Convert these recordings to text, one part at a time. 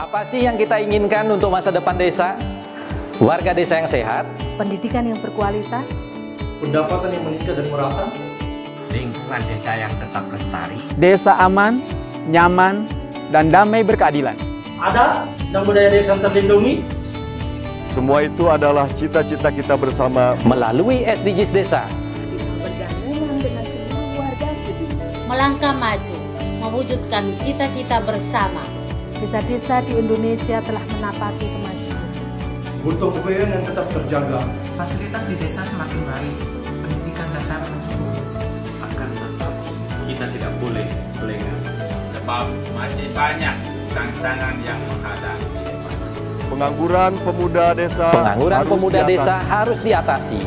Apa sih yang kita inginkan untuk masa depan desa? Warga desa yang sehat, pendidikan yang berkualitas, pendapatan yang meningkat dan merata, lingkungan desa yang tetap lestari, desa aman, nyaman, dan damai berkeadilan. adat dan budaya desa terlindungi. Semua itu adalah cita-cita kita bersama melalui SDGs Desa. bergabung dengan seluruh warga sedunia. Melangkah maju, mewujudkan cita-cita bersama. Desa-desa di Indonesia telah menapaki kemajuan. Gotong royong yang tetap terjaga. Fasilitas di desa semakin baik, pendidikan dasar mencukupi. Akan tetap kita tidak boleh lengah, sebab masih banyak tantangan yang menghadapi. pengangguran pemuda desa. Pengangguran pemuda desa harus diatasi.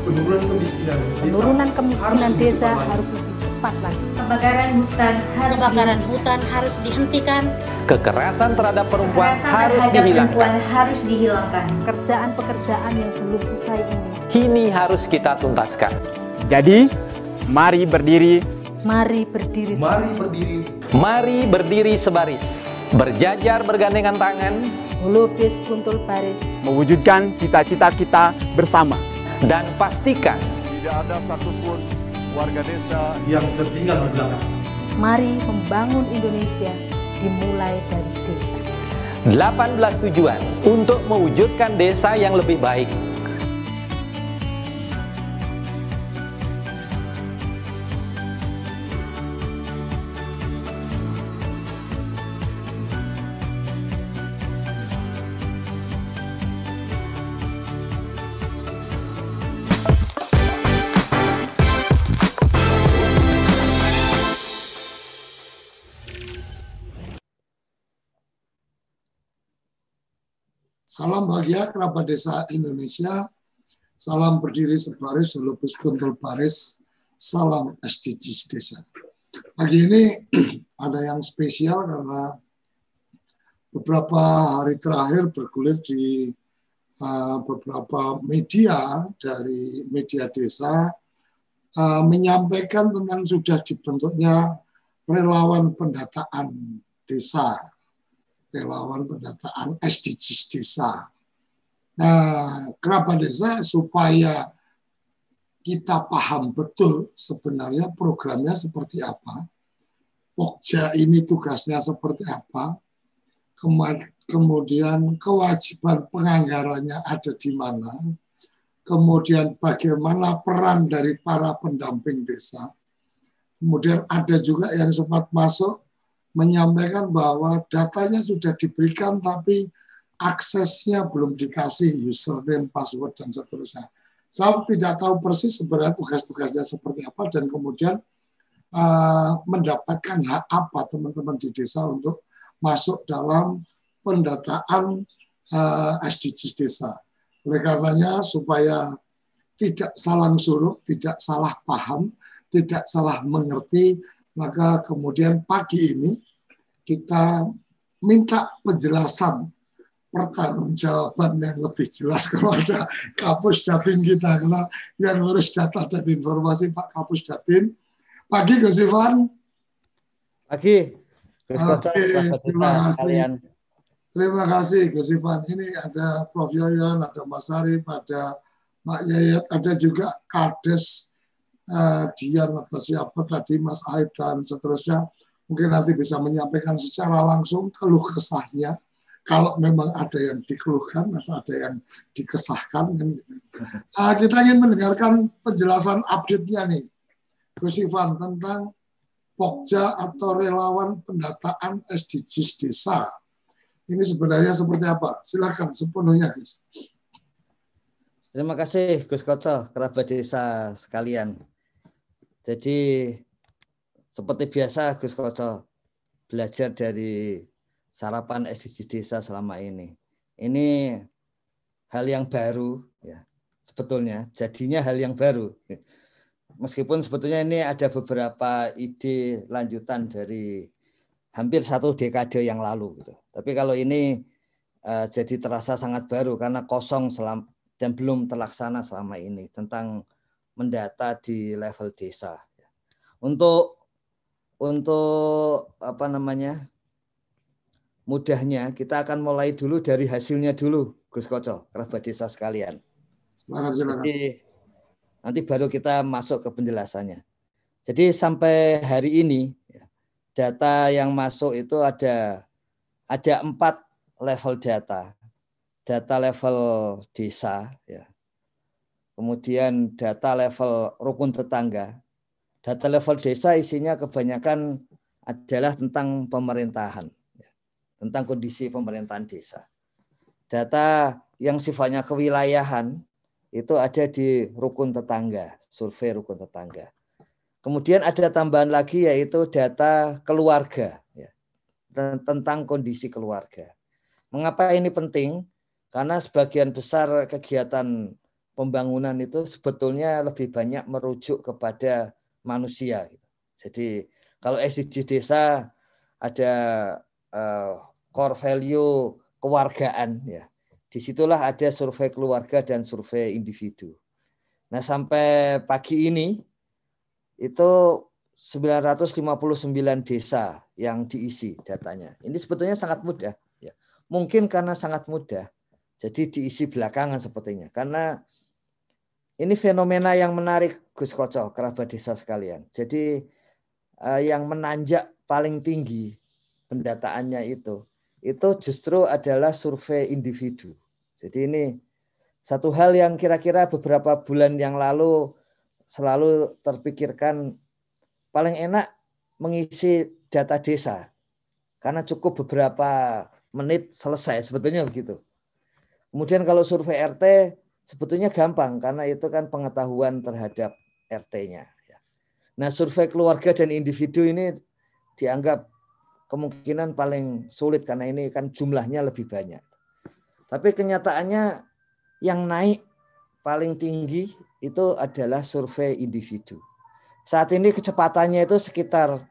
Penurunan kemiskinan desa harus lebih cepat lagi. Kebakaran hutan harus dihentikan. Kekerasan terhadap perempuan harus dihilangkan. Pekerjaan-pekerjaan yang belum usai ini harus kita tuntaskan. Jadi, mari berdiri. Mari berdiri. Mari berdiri sebaris. Berjajar bergandengan tangan. Melukis kuntul baris. Mewujudkan cita-cita kita bersama. Dan pastikan Tidak ada satupun warga desa yang tertinggal di belakang. Mari membangun Indonesia dimulai dari desa. 18 tujuan untuk mewujudkan desa yang lebih baik. Salam bahagia kerabat desa Indonesia, salam berdiri sebaris, melukis kuntul baris, salam SDGs desa. Pagi ini ada yang spesial karena beberapa hari terakhir bergulir di beberapa media dari media desa menyampaikan tentang sudah dibentuknya relawan pendataan desa. Relawan pendataan SDGs desa. Nah, kerabat desa supaya kita paham betul sebenarnya programnya seperti apa, Pokja ini tugasnya seperti apa, kemudian kewajiban penganggarannya ada di mana, kemudian bagaimana peran dari para pendamping desa, kemudian ada juga yang sempat masuk menyampaikan bahwa datanya sudah diberikan tapi aksesnya belum dikasih, username, password, dan seterusnya. Saya tidak tahu persis sebenarnya tugas-tugasnya seperti apa dan kemudian mendapatkan hak apa teman-teman di desa untuk masuk dalam pendataan SDGs desa. Oleh karenanya supaya tidak salah suruh, tidak salah paham, tidak salah mengerti, maka kemudian pagi ini kita minta penjelasan pertanggungjawaban yang lebih jelas kepada Kapus Datin kita, karena yang ngurus data dan informasi Pak Kapus Datin. Pagi Gus Ivan. Pagi. Terima kasih. Terima kasih Gus Ivan. Ini ada Prof. Yoyon, ada Mas Arif, ada Mbak Yayat, ada juga Kades Dian atau siapa tadi Mas Aib dan seterusnya, mungkin nanti bisa menyampaikan secara langsung keluh kesahnya kalau memang ada yang dikeluhkan atau ada yang dikesahkan kan gitu. Kita ingin mendengarkan penjelasan update-nya nih Gus Ivan tentang Pokja atau relawan pendataan SDGs desa. Ini sebenarnya seperti apa? Silakan sepenuhnya Gus. Terima kasih Gus Koco, kerabat desa sekalian. Jadi seperti biasa Gus Koco belajar dari sarapan SDGs desa selama ini. Ini hal yang baru ya. Sebetulnya jadinya hal yang baru. Meskipun sebetulnya ini ada beberapa ide lanjutan dari hampir 1 dekade yang lalu gitu. Tapi kalau ini jadi terasa sangat baru karena kosong dan belum terlaksana selama ini tentang mendata di level desa. Untuk apa namanya mudahnya kita akan mulai dulu dari hasilnya dulu, Gus Koco, kerabat desa sekalian. Silakan. Jadi nanti baru kita masuk ke penjelasannya. Jadi sampai hari ini data yang masuk itu ada 4 level data. Data level desa, ya. Kemudian data level rukun tetangga. Data level desa isinya kebanyakan adalah tentang pemerintahan, tentang kondisi pemerintahan desa. Data yang sifatnya kewilayahan itu ada di rukun tetangga, survei rukun tetangga. Kemudian ada tambahan lagi yaitu data keluarga, ya, tentang kondisi keluarga. Mengapa ini penting? Karena sebagian besar kegiatan pembangunan itu sebetulnya lebih banyak merujuk kepada manusia. Jadi kalau SDG desa ada core value kewargaan, ya. Disitulah ada survei keluarga dan survei individu. Nah sampai pagi ini itu 959 desa yang diisi datanya. Ini sebetulnya sangat mudah. Ya. Mungkin karena sangat mudah, jadi diisi belakangan sepertinya. Karena ini fenomena yang menarik, Gus Koco, kerabat desa sekalian. Jadi yang menanjak paling tinggi pendataannya itu justru adalah survei individu. Jadi ini satu hal yang kira-kira beberapa bulan yang lalu selalu terpikirkan paling enak mengisi data desa. Karena cukup beberapa menit selesai, sebetulnya begitu. Kemudian kalau survei RT sebetulnya gampang karena itu kan pengetahuan terhadap RT-nya. Nah, survei keluarga dan individu ini dianggap kemungkinan paling sulit karena ini kan jumlahnya lebih banyak. Tapi kenyataannya yang naik paling tinggi itu adalah survei individu. Saat ini kecepatannya itu sekitar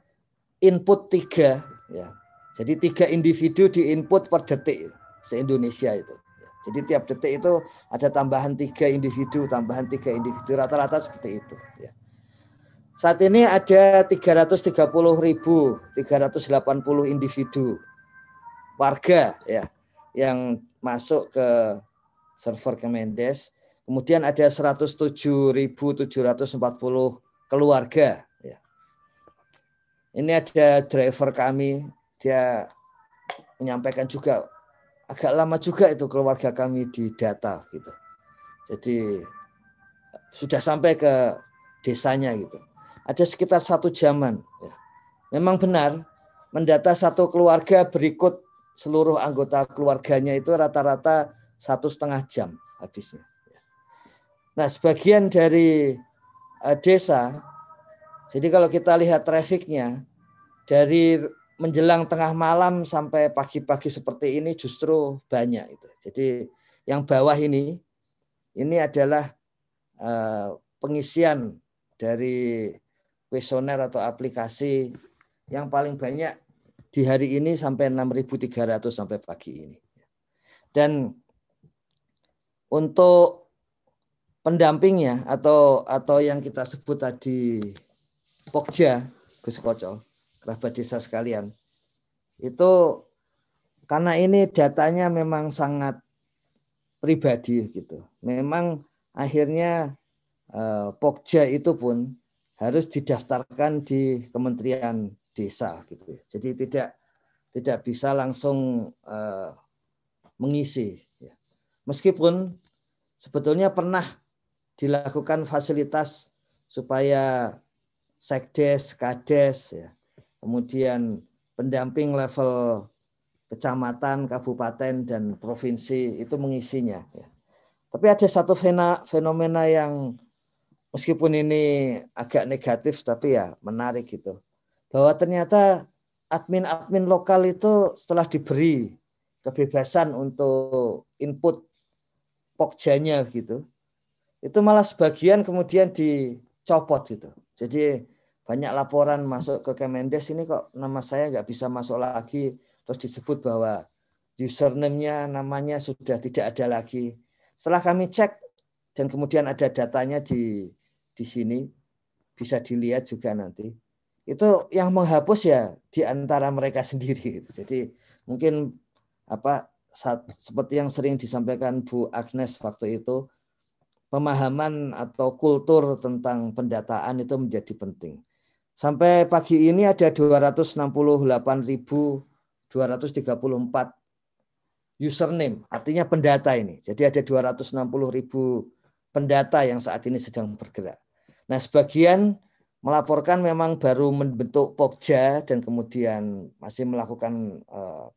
input 3, ya. Jadi 3 individu diinput per detik se-Indonesia itu. Jadi tiap detik itu ada tambahan 3 individu, rata-rata seperti itu. Ya. Saat ini ada 330.380 individu warga, ya, yang masuk ke server Kemendes. Kemudian ada 107.740 keluarga. Ya. Ini ada driver kami, dia menyampaikan juga agak lama juga itu keluarga kami di data gitu. Jadi sudah sampai ke desanya gitu. Ada sekitar 1 jaman. Ya. Memang benar mendata satu keluarga berikut seluruh anggota keluarganya itu rata-rata 1,5 jam habisnya. Nah sebagian dari desa, jadi kalau kita lihat trafiknya dari menjelang tengah malam sampai pagi-pagi seperti ini justru banyak itu. Jadi yang bawah ini adalah pengisian dari kuesioner atau aplikasi yang paling banyak di hari ini sampai 6.300 sampai pagi ini. Dan untuk pendampingnya atau yang kita sebut tadi Pokja, Gus Koco, kerabat desa sekalian, itu karena ini datanya memang sangat pribadi gitu. Memang akhirnya Pokja itu pun harus didaftarkan di Kementerian Desa gitu. Jadi tidak bisa langsung mengisi. Meskipun sebetulnya pernah dilakukan fasilitas supaya Sekdes, Kades, ya. Kemudian pendamping level kecamatan, kabupaten, dan provinsi itu mengisinya. Ya. Tapi ada satu fenomena yang meskipun ini agak negatif, tapi ya menarik gitu. Bahwa ternyata admin-admin lokal itu setelah diberi kebebasan untuk input pokjanya gitu, itu malah sebagian kemudian dicopot gitu. Jadi banyak laporan masuk ke Kemendes, ini kok nama saya nggak bisa masuk lagi, terus disebut bahwa username-nya, namanya sudah tidak ada lagi. Setelah kami cek dan kemudian ada datanya di sini, bisa dilihat juga nanti. Itu yang menghapus ya di antara mereka sendiri. Jadi mungkin seperti yang sering disampaikan Bu Agnes waktu itu, pemahaman atau kultur tentang pendataan itu menjadi penting. Sampai pagi ini ada 268.234 username, artinya pendata ini. Jadi ada 260.000 pendata yang saat ini sedang bergerak. Nah, sebagian melaporkan memang baru membentuk Pokja dan kemudian masih melakukan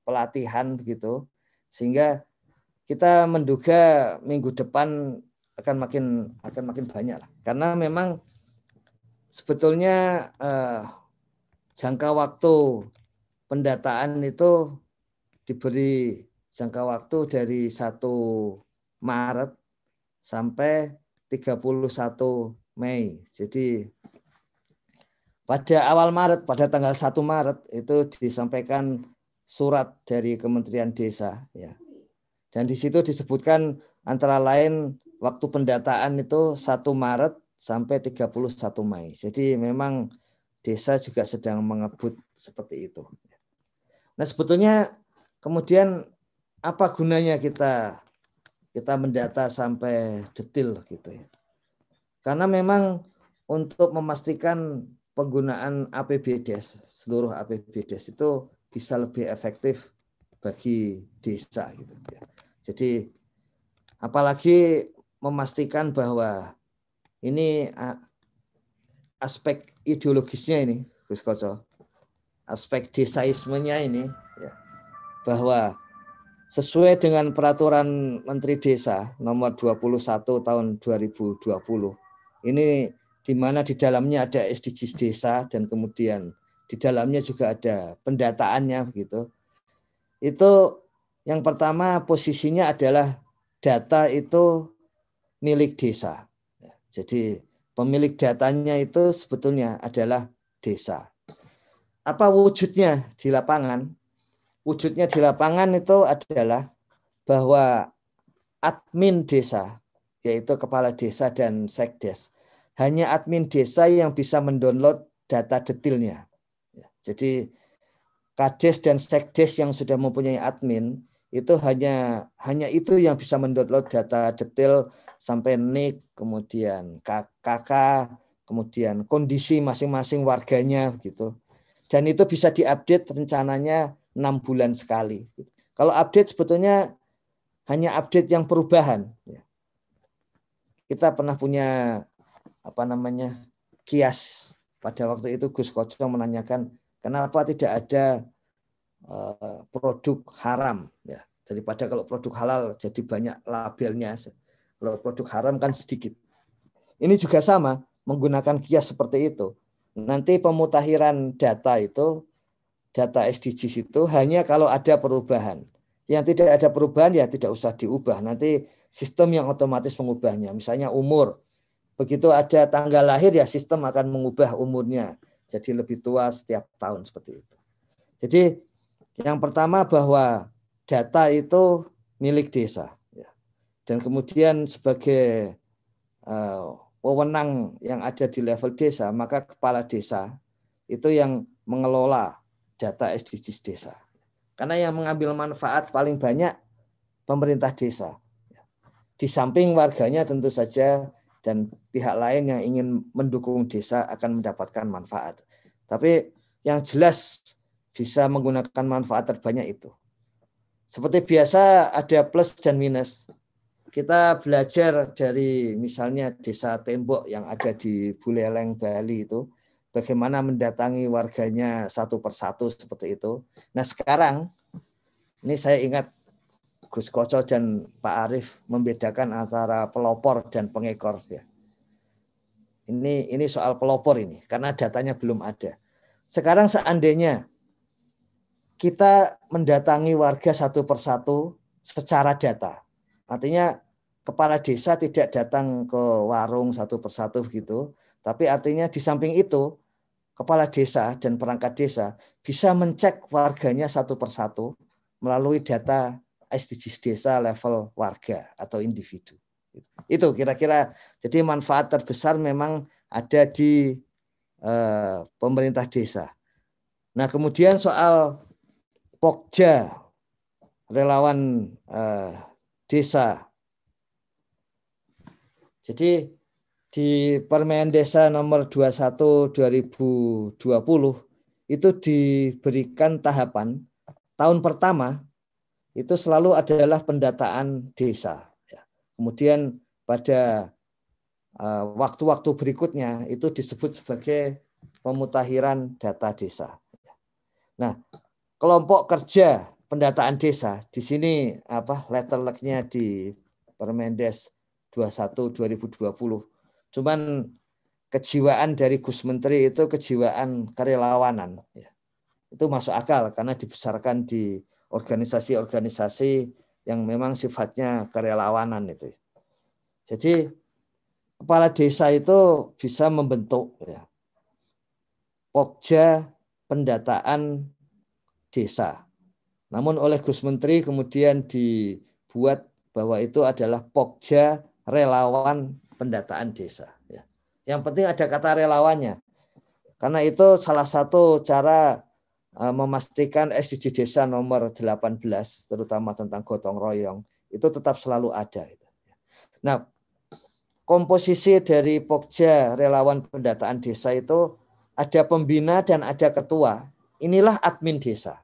pelatihan begitu, sehingga kita menduga minggu depan akan makin banyak lah. Karena memang sebetulnya jangka waktu pendataan itu diberi jangka waktu dari 1 Maret sampai 31 Mei. Jadi pada awal Maret, pada tanggal 1 Maret itu disampaikan surat dari Kementerian Desa, ya. Dan di situ disebutkan antara lain waktu pendataan itu 1 Maret sampai 31 Mei. Jadi memang desa juga sedang mengebut seperti itu. Nah, sebetulnya kemudian apa gunanya kita mendata sampai detail gitu ya. Karena memang untuk memastikan penggunaan APBDes, seluruh APBDes itu bisa lebih efektif bagi desa gitu ya. Jadi apalagi memastikan bahwa ini aspek ideologisnya ini, Gus Koco, aspek desaismenya ini ya, bahwa sesuai dengan peraturan Menteri Desa nomor 21 tahun 2020 ini, di mana di dalamnya ada SDGs desa dan kemudian di dalamnya juga ada pendataannya begitu. Itu yang pertama posisinya adalah data itu milik desa. Jadi pemilik datanya itu sebetulnya adalah desa. Apa wujudnya di lapangan? Wujudnya di lapangan itu adalah bahwa admin desa, yaitu kepala desa dan sekdes, hanya admin desa yang bisa mendownload data detailnya. Jadi kades dan sekdes yang sudah mempunyai admin itu hanya itu yang bisa mendownload data detail sampai NIK, kemudian KK, kemudian kondisi masing-masing warganya gitu. Dan itu bisa diupdate rencananya 6 bulan sekali. Kalau update sebetulnya hanya update yang perubahan. Kita pernah punya kias pada waktu itu Gus Koco menanyakan kenapa tidak ada produk haram ya, daripada kalau produk halal jadi banyak labelnya, kalau produk haram kan sedikit. Ini juga sama, menggunakan kias seperti itu. Nanti pemutakhiran data itu, data SDGs itu hanya kalau ada perubahan. Yang tidak ada perubahan ya tidak usah diubah, nanti sistem yang otomatis mengubahnya. Misalnya umur, begitu ada tanggal lahir ya sistem akan mengubah umurnya jadi lebih tua setiap tahun seperti itu. Jadi yang pertama bahwa data itu milik desa, dan kemudian sebagai wewenang yang ada di level desa, maka kepala desa itu yang mengelola data SDGs desa. Karena yang mengambil manfaat paling banyak pemerintah desa. Di samping warganya tentu saja dan pihak lain yang ingin mendukung desa akan mendapatkan manfaat. Tapi yang jelas bisa menggunakan manfaat terbanyak itu. Seperti biasa ada plus dan minus. Kita belajar dari misalnya desa Tembok yang ada di Buleleng, Bali itu, bagaimana mendatangi warganya satu persatu seperti itu. Nah sekarang, ini saya ingat Gus Koco dan Pak Arief membedakan antara pelopor dan pengekor. Ya. Ini soal pelopor ini, karena datanya belum ada. Sekarang seandainya kita mendatangi warga satu persatu secara data, artinya kepala desa tidak datang ke warung satu persatu gitu, tapi artinya di samping itu kepala desa dan perangkat desa bisa mencek warganya satu persatu melalui data SDGs desa level warga atau individu. Itu kira-kira jadi manfaat terbesar memang ada di pemerintah desa. Nah kemudian soal Pokja relawan desa. Jadi di Permen Desa nomor 21 2020 itu diberikan tahapan. Tahun pertama itu selalu adalah pendataan desa. Kemudian pada waktu-waktu berikutnya itu disebut sebagai pemutakhiran data desa. Nah, kelompok kerja pendataan desa di sini letterleknya di Permendes 21 2020. Cuman kejiwaan dari Gus Menteri itu kejiwaan kerelawanan. Itu masuk akal karena dibesarkan di organisasi-organisasi yang memang sifatnya kerelawanan itu. Jadi kepala desa itu bisa membentuk Pokja pendataan desa. Namun oleh Gus Menteri kemudian dibuat bahwa itu adalah Pokja relawan pendataan desa. Yang penting ada kata relawannya. Karena itu salah satu cara memastikan SDG desa nomor 18, terutama tentang gotong royong, itu tetap selalu ada. Nah, komposisi dari Pokja relawan pendataan desa itu ada pembina dan ada ketua. Inilah admin desa.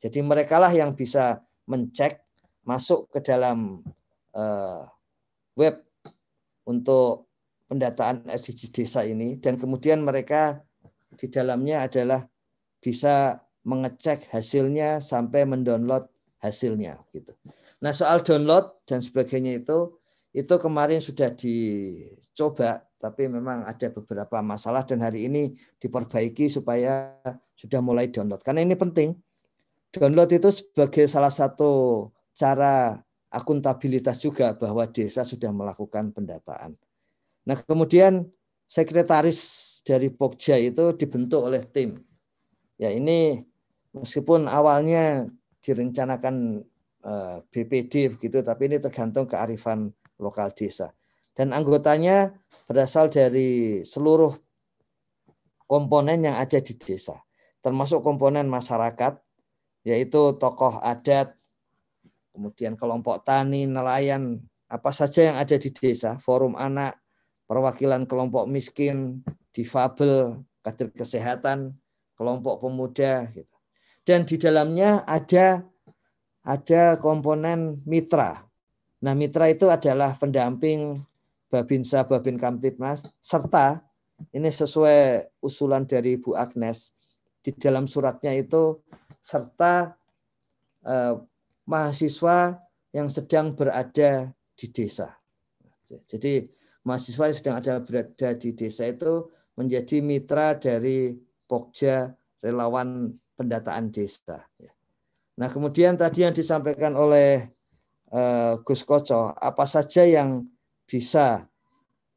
Jadi merekalah yang bisa mencek masuk ke dalam web untuk pendataan SDG desa ini, dan kemudian mereka di dalamnya adalah bisa mengecek hasilnya sampai mendownload hasilnya gitu. Nah, soal download dan sebagainya itu kemarin sudah dicoba, tapi memang ada beberapa masalah dan hari ini diperbaiki supaya sudah mulai download. Karena ini penting. Download itu sebagai salah satu cara akuntabilitas juga bahwa desa sudah melakukan pendataan. Nah, kemudian sekretaris dari Pokja itu dibentuk oleh tim. Ya, ini meskipun awalnya direncanakan BPD begitu, tapi ini tergantung kearifan lokal desa. Dan anggotanya berasal dari seluruh komponen yang ada di desa, termasuk komponen masyarakat, yaitu tokoh adat, kemudian kelompok tani, nelayan, apa saja yang ada di desa, forum anak, perwakilan kelompok miskin, difabel, kader kesehatan, kelompok pemuda, gitu. Dan di dalamnya ada komponen mitra. Nah, mitra itu adalah pendamping Babinsa, Babin Kamtibmas, serta ini sesuai usulan dari Bu Agnes di dalam suratnya itu serta mahasiswa yang sedang berada di desa. Jadi mahasiswa yang sedang berada di desa itu menjadi mitra dari Pokja relawan pendataan desa. Nah, kemudian tadi yang disampaikan oleh Gus Koco, apa saja yang bisa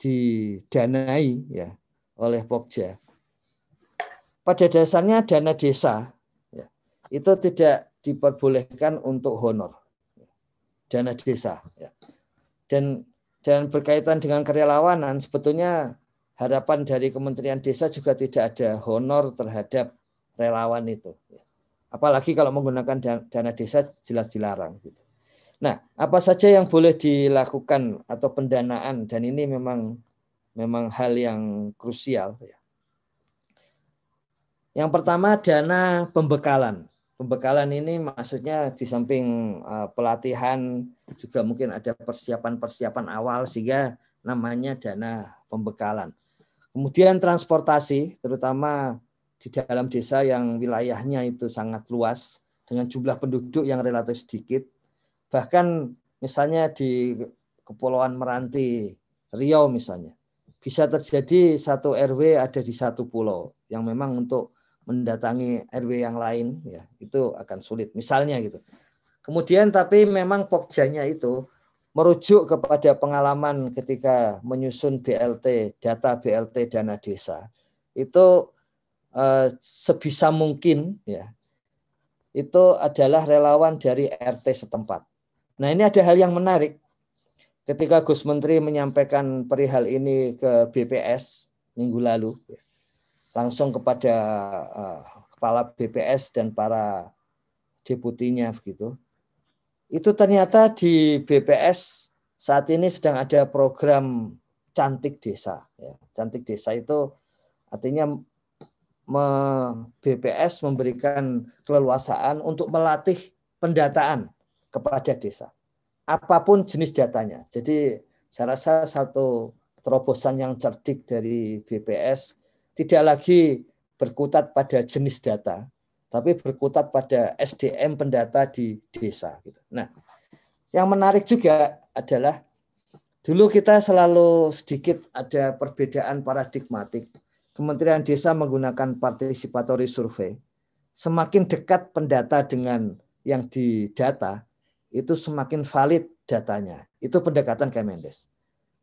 didanai oleh Pokja. Pada dasarnya dana desa itu tidak diperbolehkan untuk honor. Dana desa. Dan berkaitan dengan kerelawanan, sebetulnya harapan dari Kementerian Desa juga tidak ada honor terhadap relawan itu. Apalagi kalau menggunakan dana desa jelas dilarang. Nah, apa saja yang boleh dilakukan atau pendanaan, dan ini memang hal yang krusial. Yang pertama dana pembekalan. Pembekalan ini maksudnya di samping pelatihan juga mungkin ada persiapan-persiapan awal sehingga namanya dana pembekalan. Kemudian transportasi, terutama di dalam desa yang wilayahnya itu sangat luas dengan jumlah penduduk yang relatif sedikit. Bahkan misalnya di Kepulauan Meranti, Riau misalnya, bisa terjadi satu RW ada di satu pulau yang memang untuk mendatangi RW yang lain itu akan sulit misalnya gitu. Kemudian tapi memang Pokjanya itu merujuk kepada pengalaman ketika menyusun BLT, data BLT dana desa. Itu sebisa mungkin itu adalah relawan dari RT setempat. Nah, ini ada hal yang menarik. Ketika Gus Menteri menyampaikan perihal ini ke BPS minggu lalu, langsung kepada kepala BPS dan para deputinya begitu. itu ternyata di BPS saat ini sedang ada program Cantik Desa. Ya, Cantik Desa itu artinya BPS memberikan keleluasaan untuk melatih pendataan kepada desa. Apapun jenis datanya. Jadi saya rasa satu terobosan yang cerdik dari BPS tidak lagi berkutat pada jenis data, tapi berkutat pada SDM pendata di desa. Nah, yang menarik juga adalah dulu kita selalu sedikit ada perbedaan paradigmatik. Kementerian Desa menggunakan participatory survei. Semakin dekat pendata dengan yang didata, itu semakin valid datanya. Itu pendekatan Kemendes.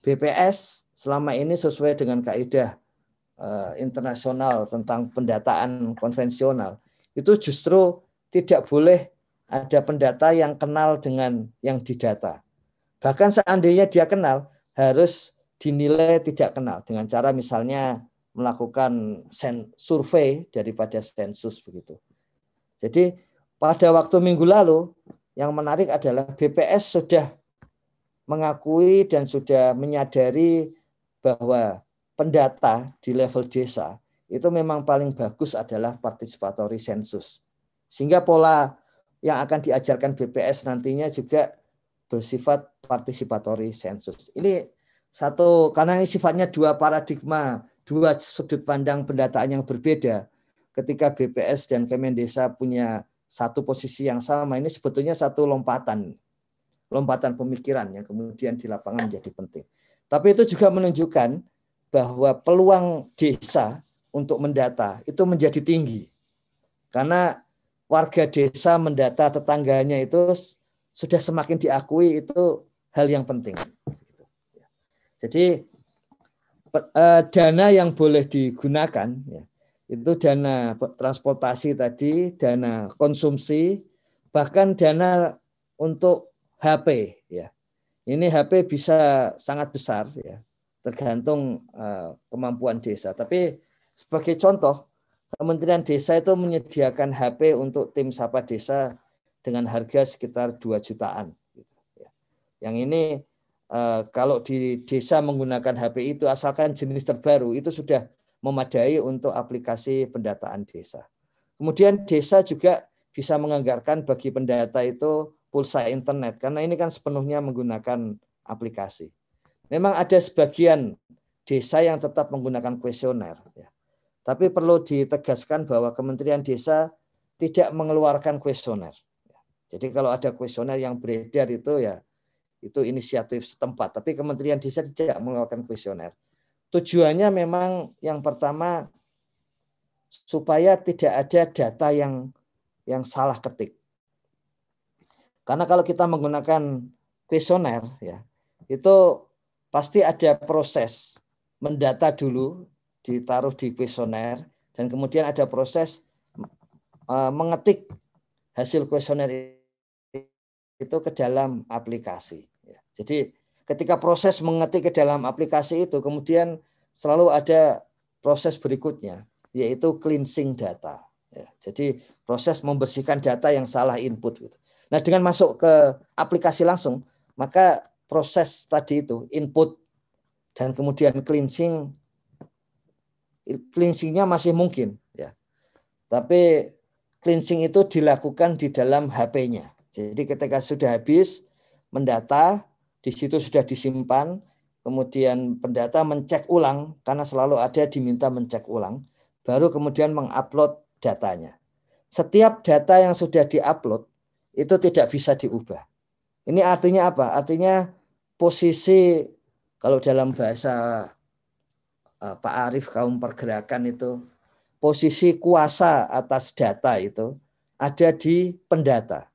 BPS selama ini sesuai dengan kaidah internasional tentang pendataan konvensional, itu justru tidak boleh ada pendata yang kenal dengan yang didata. Bahkan seandainya dia kenal, harus dinilai tidak kenal dengan cara misalnya melakukan survei daripada sensus begitu. Jadi pada waktu minggu lalu yang menarik adalah BPS sudah mengakui dan sudah menyadari bahwa pendata di level desa itu memang paling bagus adalah participatory sensus. Sehingga pola yang akan diajarkan BPS nantinya juga bersifat participatory sensus. Ini satu, karena ini sifatnya dua paradigma, dua sudut pandang pendataan yang berbeda. Ketika BPS dan Kemendesa punya satu posisi yang sama, ini sebetulnya satu lompatan pemikiran yang kemudian di lapangan menjadi penting. Tapi itu juga menunjukkan bahwa peluang desa untuk mendata itu menjadi tinggi. Karena warga desa mendata tetangganya itu sudah semakin diakui, itu hal yang penting. Jadi dana yang boleh digunakan ya, itu dana transportasi tadi, dana konsumsi, bahkan dana untuk HP ya. Ini HP bisa sangat besar ya, tergantung kemampuan desa. Tapi sebagai contoh, Kementerian Desa itu menyediakan HP untuk tim Sapa Desa dengan harga sekitar 2 jutaan. Yang ini kalau di desa menggunakan HP itu asalkan jenis terbaru itu sudah memadai untuk aplikasi pendataan desa. Kemudian desa juga bisa menganggarkan bagi pendata itu pulsa internet karena ini kan sepenuhnya menggunakan aplikasi. Memang ada sebagian desa yang tetap menggunakan kuesioner ya. Tapi perlu ditegaskan bahwa Kementerian Desa tidak mengeluarkan kuesioner. Jadi kalau ada kuesioner yang beredar itu ya itu inisiatif setempat, tapi Kementerian Desa tidak mengeluarkan kuesioner. Tujuannya memang yang pertama supaya tidak ada data yang salah ketik. Karena kalau kita menggunakan kuesioner ya, itu pasti ada proses mendata dulu, ditaruh di kuesioner, dan kemudian ada proses mengetik hasil kuesioner itu ke dalam aplikasi. Jadi ketika proses mengetik ke dalam aplikasi itu, kemudian selalu ada proses berikutnya, yaitu cleansing data. Jadi proses membersihkan data yang salah input. Nah dengan masuk ke aplikasi langsung, maka proses tadi itu, input dan kemudian cleansingnya masih mungkin. Ya. Tapi cleansing itu dilakukan di dalam HP-nya. Jadi ketika sudah habis mendata, di situ sudah disimpan, kemudian pendata mencek ulang, karena selalu ada diminta mencek ulang, baru kemudian mengupload datanya. Setiap data yang sudah diupload, itu tidak bisa diubah. Ini artinya apa? Artinya posisi, kalau dalam bahasa Pak Arief kaum pergerakan itu, posisi kuasa atas data itu ada di pendata.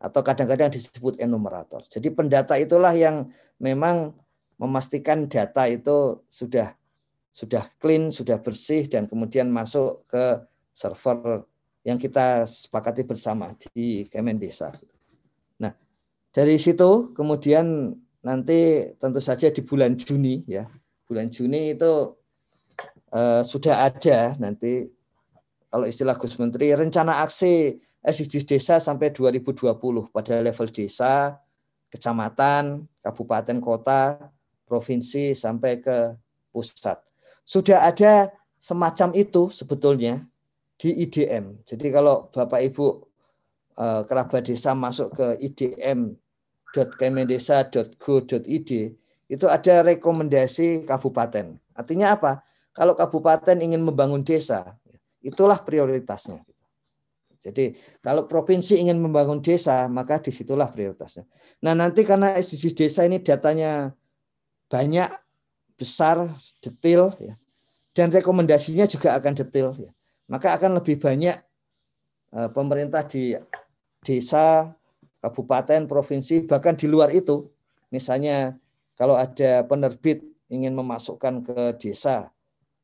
Atau kadang-kadang disebut enumerator. Jadi pendata itulah yang memang memastikan data itu sudah clean, sudah bersih, dan kemudian masuk ke server yang kita sepakati bersama di Kemendesa. Nah, dari situ kemudian nanti tentu saja di bulan Juni ya, bulan Juni itu sudah ada nanti kalau istilah Gus Menteri rencana aksi SDGs desa sampai 2020 pada level desa, kecamatan, kabupaten, kota, provinsi sampai ke pusat. Sudah ada semacam itu sebetulnya di IDM. Jadi kalau Bapak Ibu kerabat desa masuk ke idm.kemendesa.go.id itu ada rekomendasi kabupaten. Artinya apa? Kalau kabupaten ingin membangun desa, itulah prioritasnya. Jadi kalau provinsi ingin membangun desa, maka disitulah prioritasnya. Nah nanti karena SDGs desa ini datanya banyak, besar, detail, ya, dan rekomendasinya juga akan detail, ya, maka akan lebih banyak pemerintah di desa, kabupaten, provinsi, bahkan di luar itu. Misalnya kalau ada penerbit ingin memasukkan ke desa,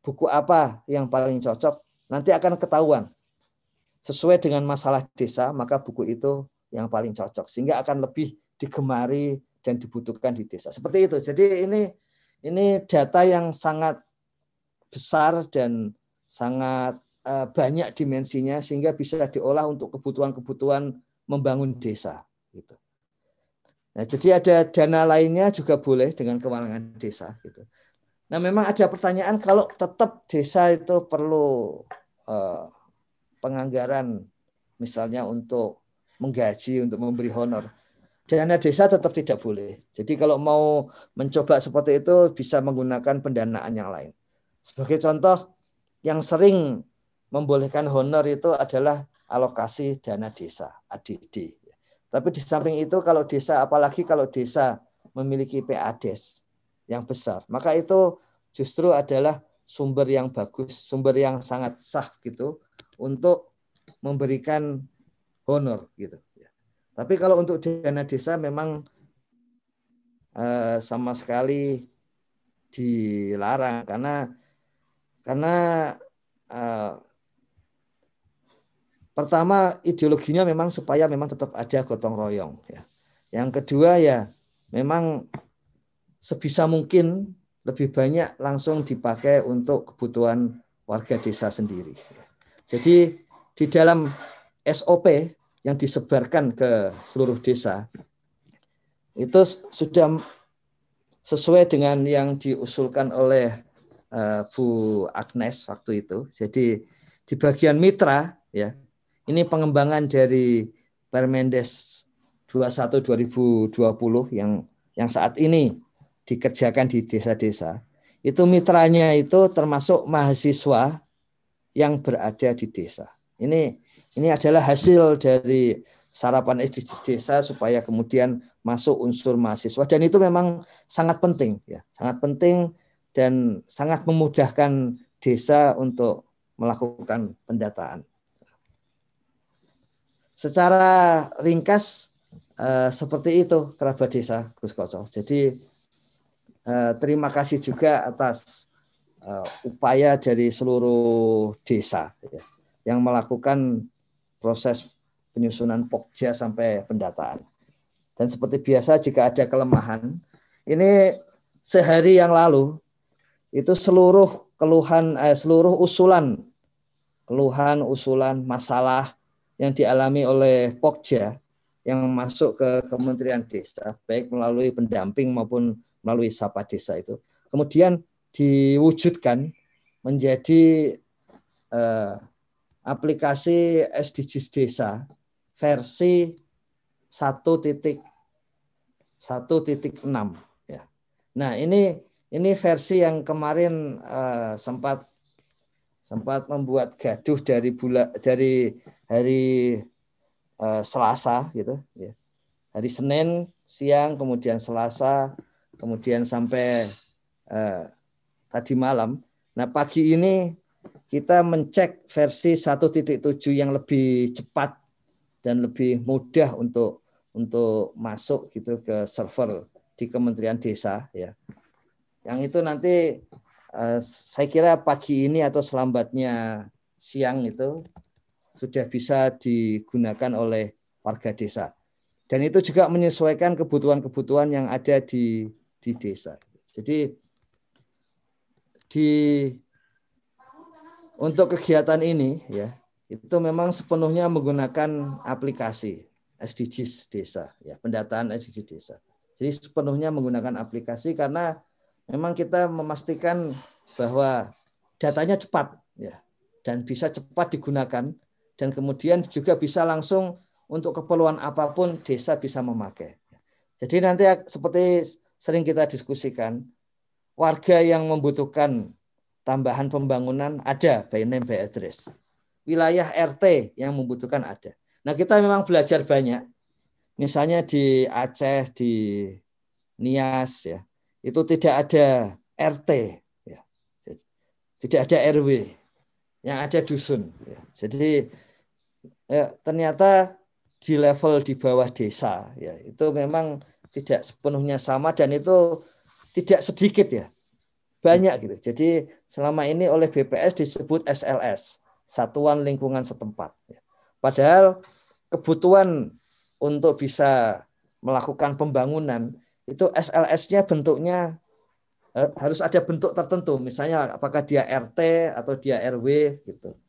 buku apa yang paling cocok, nanti akan ketahuan. Sesuai dengan masalah desa, maka buku itu yang paling cocok. Sehingga akan lebih digemari dan dibutuhkan di desa. Seperti itu. Jadi ini data yang sangat besar dan sangat banyak dimensinya, sehingga bisa diolah untuk kebutuhan-kebutuhan membangun desa. Gitu. Nah, jadi ada dana lainnya juga boleh dengan kewenangan desa. Gitu. Nah, memang ada pertanyaan kalau tetap desa itu perlu penganggaran misalnya untuk menggaji, untuk memberi honor. Dana desa tetap tidak boleh. Jadi kalau mau mencoba seperti itu bisa menggunakan pendanaan yang lain. Sebagai contoh, yang sering membolehkan honor itu adalah alokasi dana desa, ADD. Tapi di samping itu kalau desa, apalagi kalau desa memiliki PADES yang besar, maka itu justru adalah sumber yang bagus, sumber yang sangat sah gitu untuk memberikan honor gitu. Tapi kalau untuk dana desa memang sama sekali dilarang karena pertama ideologinya memang supaya memang tetap ada gotong royong. Ya. Yang kedua ya memang sebisa mungkin lebih banyak langsung dipakai untuk kebutuhan warga desa sendiri. Jadi di dalam SOP yang disebarkan ke seluruh desa itu sudah sesuai dengan yang diusulkan oleh Bu Agnes waktu itu. Jadi di bagian mitra ya, ini pengembangan dari Permendes 21 2020 yang saat ini dikerjakan di desa-desa. Itu mitranya itu termasuk mahasiswa yang berada di desa. Ini adalah hasil dari sarapan SDGs desa supaya kemudian masuk unsur mahasiswa, dan itu memang sangat penting ya, sangat penting dan sangat memudahkan desa untuk melakukan pendataan. Secara ringkas seperti itu kerabat desa Gus Koco. Jadi terima kasih juga atas upaya dari seluruh desa ya, yang melakukan proses penyusunan Pokja sampai pendataan. Dan seperti biasa jika ada kelemahan, ini sehari yang lalu itu seluruh keluhan, seluruh usulan masalah yang dialami oleh Pokja yang masuk ke Kementerian Desa, baik melalui pendamping maupun melalui Sapa Desa itu, kemudian diwujudkan menjadi aplikasi SDGs Desa versi 1.6 ya. Nah, ini versi yang kemarin sempat membuat gaduh dari hari Selasa gitu ya. Hari Senin siang, kemudian Selasa, kemudian sampai tadi malam. Nah, pagi ini kita mencek versi 1.7 yang lebih cepat dan lebih mudah untuk masuk gitu ke server di Kementerian Desa ya. Yang itu nanti saya kira pagi ini atau selambatnya siang itu sudah bisa digunakan oleh warga desa. Dan itu juga menyesuaikan kebutuhan-kebutuhan yang ada di desa. Jadi untuk kegiatan ini ya, itu memang sepenuhnya menggunakan aplikasi SDGs desa, ya, pendataan SDGs desa. Jadi sepenuhnya menggunakan aplikasi karena memang kita memastikan bahwa datanya cepat, ya, dan bisa cepat digunakan, dan kemudian juga bisa langsung untuk keperluan apapun desa bisa memakai. Jadi nanti seperti sering kita diskusikan, warga yang membutuhkan tambahan pembangunan ada by name by address. Wilayah RT yang membutuhkan ada. Nah, kita memang belajar banyak. Misalnya di Aceh, di Nias, ya, itu tidak ada RT, ya. Tidak ada RW, yang ada dusun. Ya. Jadi ternyata di level di bawah desa, ya, itu memang tidak sepenuhnya sama dan itu tidak sedikit, ya, banyak gitu. Jadi selama ini oleh BPS disebut SLS, Satuan Lingkungan Setempat. Padahal kebutuhan untuk bisa melakukan pembangunan itu SLS-nya bentuknya harus ada bentuk tertentu, misalnya apakah dia RT atau dia RW gitu.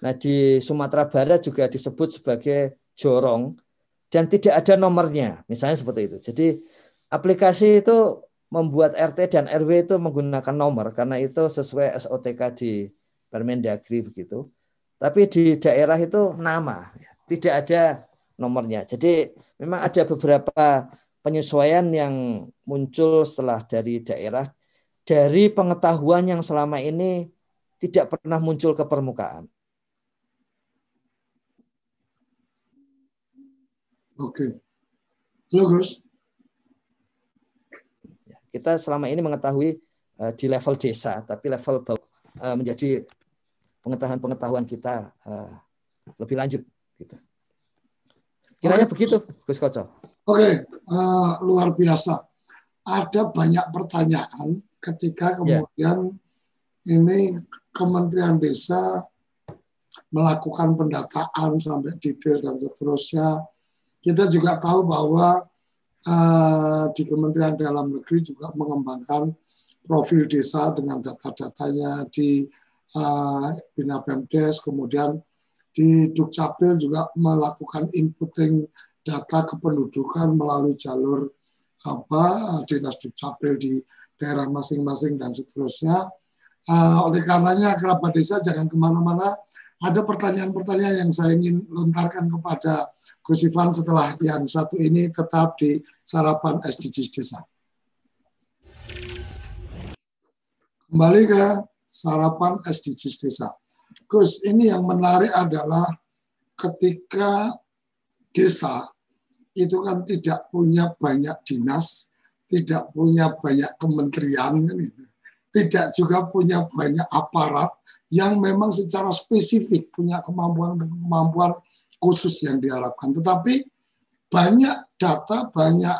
Nah, di Sumatera Barat juga disebut sebagai jorong dan tidak ada nomornya, misalnya seperti itu. Jadi aplikasi itu membuat RT dan RW itu menggunakan nomor karena itu sesuai SOTK di Permendagri begitu. Tapi di daerah itu nama, tidak ada nomornya. Jadi memang ada beberapa penyesuaian yang muncul setelah dari daerah, dari pengetahuan yang selama ini tidak pernah muncul ke permukaan. Oke. Gus. Kita selama ini mengetahui di level desa, tapi level menjadi pengetahuan kita lebih lanjut. Gitu. Kiranya begitu, Gus Koco. Oke, luar biasa. Ada banyak pertanyaan ketika kemudian ini Kementerian Desa melakukan pendataan sampai detail dan seterusnya. Kita juga tahu bahwa di Kementerian Dalam Negeri juga mengembangkan profil desa dengan data-datanya di Bina Pemdes, kemudian di Dukcapil juga melakukan inputting data kependudukan melalui jalur Dinas Dukcapil di daerah masing-masing dan seterusnya. Oleh karenanya kerabat desa jangan kemana-mana. Ada pertanyaan-pertanyaan yang saya ingin lontarkan kepada Gus Ivan setelah yang satu ini tetap di Sarapan SDGs Desa. Kembali ke Sarapan SDGs Desa. Gus, ini yang menarik adalah ketika desa itu kan tidak punya banyak dinas, tidak punya banyak kementerian, tidak juga punya banyak aparat yang memang secara spesifik punya kemampuan khusus yang diharapkan. Tetapi banyak data, banyak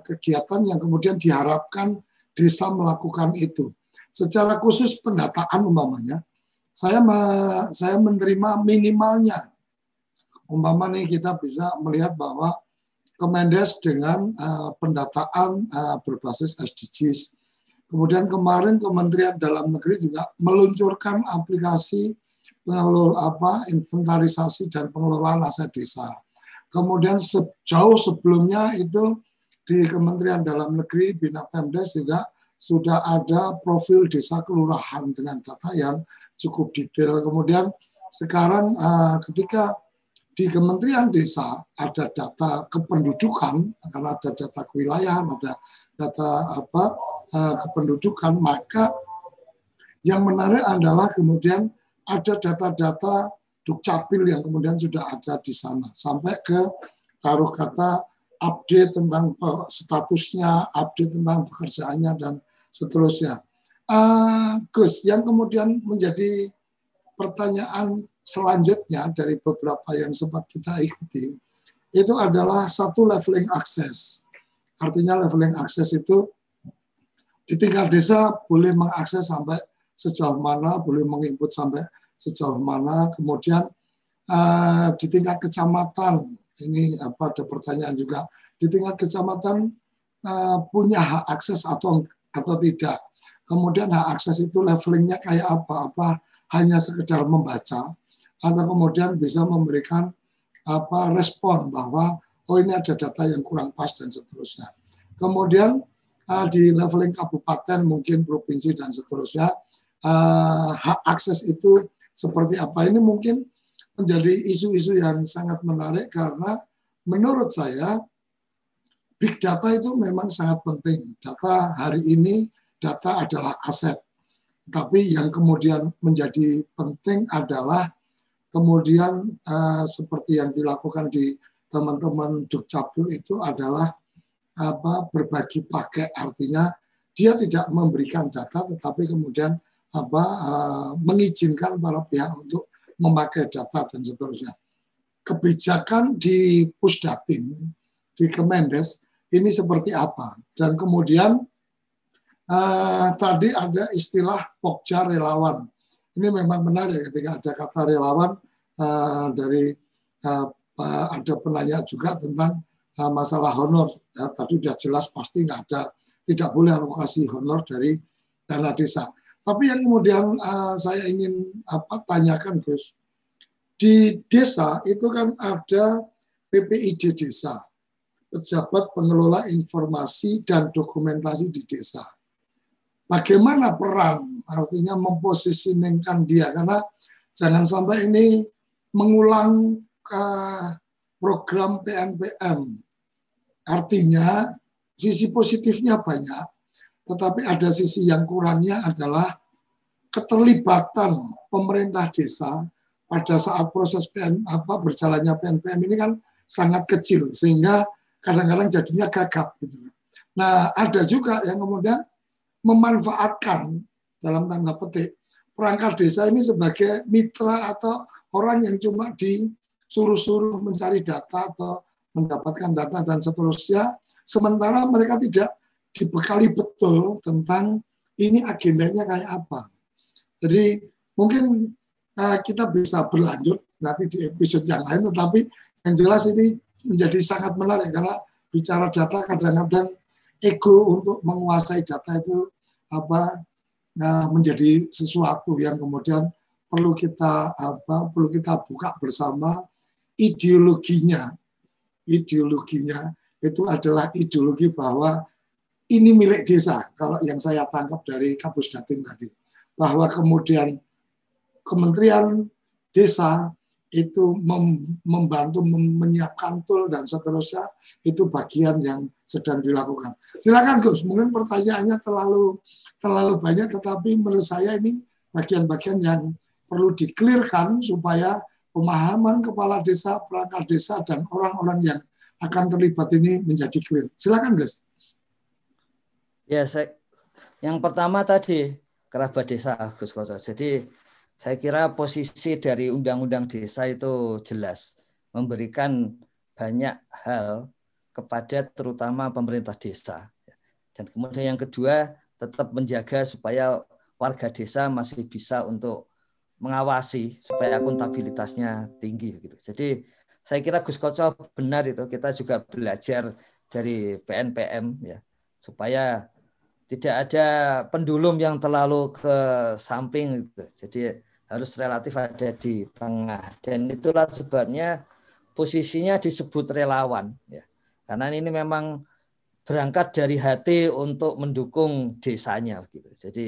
kegiatan yang kemudian diharapkan desa melakukan itu. Secara khusus pendataan umpamanya, saya menerima minimalnya. Umpamanya kita bisa melihat bahwa Kemendes dengan pendataan berbasis SDGs. Kemudian kemarin Kementerian Dalam Negeri juga meluncurkan aplikasi inventarisasi dan pengelolaan aset desa. Kemudian jauh sebelumnya itu di Kementerian Dalam Negeri Bina Pemdes juga sudah ada profil desa kelurahan dengan data yang cukup detail. Kemudian sekarang ketika di Kementerian Desa ada data kependudukan, karena ada data kewilayahan, ada data kependudukan, maka yang menarik adalah kemudian ada data-data Dukcapil yang kemudian sudah ada di sana, sampai ke taruh kata update tentang statusnya, update tentang pekerjaannya, dan seterusnya. Gus, yang kemudian menjadi pertanyaan selanjutnya dari beberapa yang sempat kita ikuti, itu adalah satu leveling akses. Artinya leveling akses itu di tingkat desa boleh mengakses sampai sejauh mana, boleh menginput sampai sejauh mana. Kemudian di tingkat kecamatan, ini ada pertanyaan juga, di tingkat kecamatan punya hak akses atau tidak. Kemudian hak akses itu levelingnya kayak apa hanya sekedar membaca, atau kemudian bisa memberikan respon bahwa oh ini ada data yang kurang pas dan seterusnya. Kemudian di leveling kabupaten, mungkin provinsi dan seterusnya, hak akses itu seperti apa? Ini mungkin menjadi isu-isu yang sangat menarik karena menurut saya big data itu memang sangat penting. Data hari ini, data adalah aset. Tapi yang kemudian menjadi penting adalah kemudian seperti yang dilakukan di teman-teman Dukcapil itu adalah berbagi pakai, artinya dia tidak memberikan data tetapi kemudian mengizinkan para pihak untuk memakai data dan seterusnya. Kebijakan di Pusdatin, di Kemendes ini seperti apa? Dan kemudian tadi ada istilah Pokja relawan. Ini memang menarik ketika ada kata relawan dari ada penanya juga tentang masalah honor. Tadi sudah jelas pasti nggak ada, tidak boleh alokasi honor dari dana desa. Tapi yang kemudian saya ingin tanyakan, Gus, di desa itu kan ada PPID desa, pejabat pengelola informasi dan dokumentasi di desa. Bagaimana peran, artinya memposisikan dia, karena jangan sampai ini mengulang program PNPM. Artinya sisi positifnya banyak, tetapi ada sisi yang kurangnya adalah keterlibatan pemerintah desa pada saat proses berjalannya PNPM ini kan sangat kecil, sehingga kadang-kadang jadinya gagap. Gitu. Nah, ada juga yang kemudian memanfaatkan dalam tanda petik perangkat desa ini sebagai mitra atau orang yang cuma disuruh-suruh mencari data atau mendapatkan data dan seterusnya, sementara mereka tidak dibekali betul tentang ini agendanya kayak apa. Jadi mungkin kita bisa berlanjut nanti di episode yang lain, tetapi yang jelas ini menjadi sangat menarik karena bicara data kadang-kadang ego untuk menguasai data itu menjadi sesuatu yang kemudian perlu kita buka bersama. Ideologinya itu adalah ideologi bahwa ini milik desa. Kalau yang saya tangkap dari Kapusdatin tadi, bahwa kemudian Kementerian Desa itu membantu menyiapkan tool dan seterusnya, itu bagian yang sedang dilakukan. Silakan Gus, mungkin pertanyaannya terlalu banyak, tetapi menurut saya ini bagian-bagian yang perlu di-clear-kan supaya pemahaman kepala desa, perangkat desa, dan orang-orang yang akan terlibat ini menjadi clear. Silakan Gus. Ya, yang pertama tadi kerabat desa, Gus Koco. Jadi saya kira posisi dari Undang-Undang Desa itu jelas, memberikan banyak hal kepada terutama pemerintah desa. Dan kemudian yang kedua, tetap menjaga supaya warga desa masih bisa untuk mengawasi supaya akuntabilitasnya tinggi. Gitu. Jadi saya kira Gus Koco benar itu, kita juga belajar dari PNPM ya, supaya tidak ada pendulum yang terlalu ke samping. Gitu. Jadi harus relatif ada di tengah. Dan itulah sebabnya posisinya disebut relawan. Ya. Karena ini memang berangkat dari hati untuk mendukung desanya. Gitu. Jadi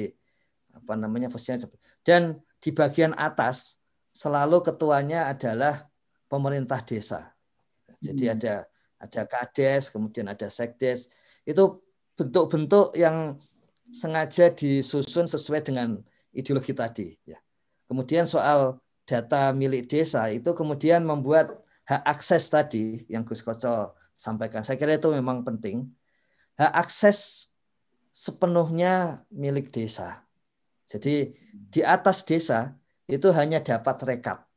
posisinya. Dan di bagian atas selalu ketuanya adalah pemerintah desa. Jadi ada Kades, kemudian ada Sekdes. Itu bentuk-bentuk yang sengaja disusun sesuai dengan ideologi tadi. Ya. Kemudian soal data milik desa itu kemudian membuat hak akses tadi yang Gus Koco sampaikan. Saya kira itu memang penting. Hak akses sepenuhnya milik desa. Jadi di atas desa itu hanya dapat rekap.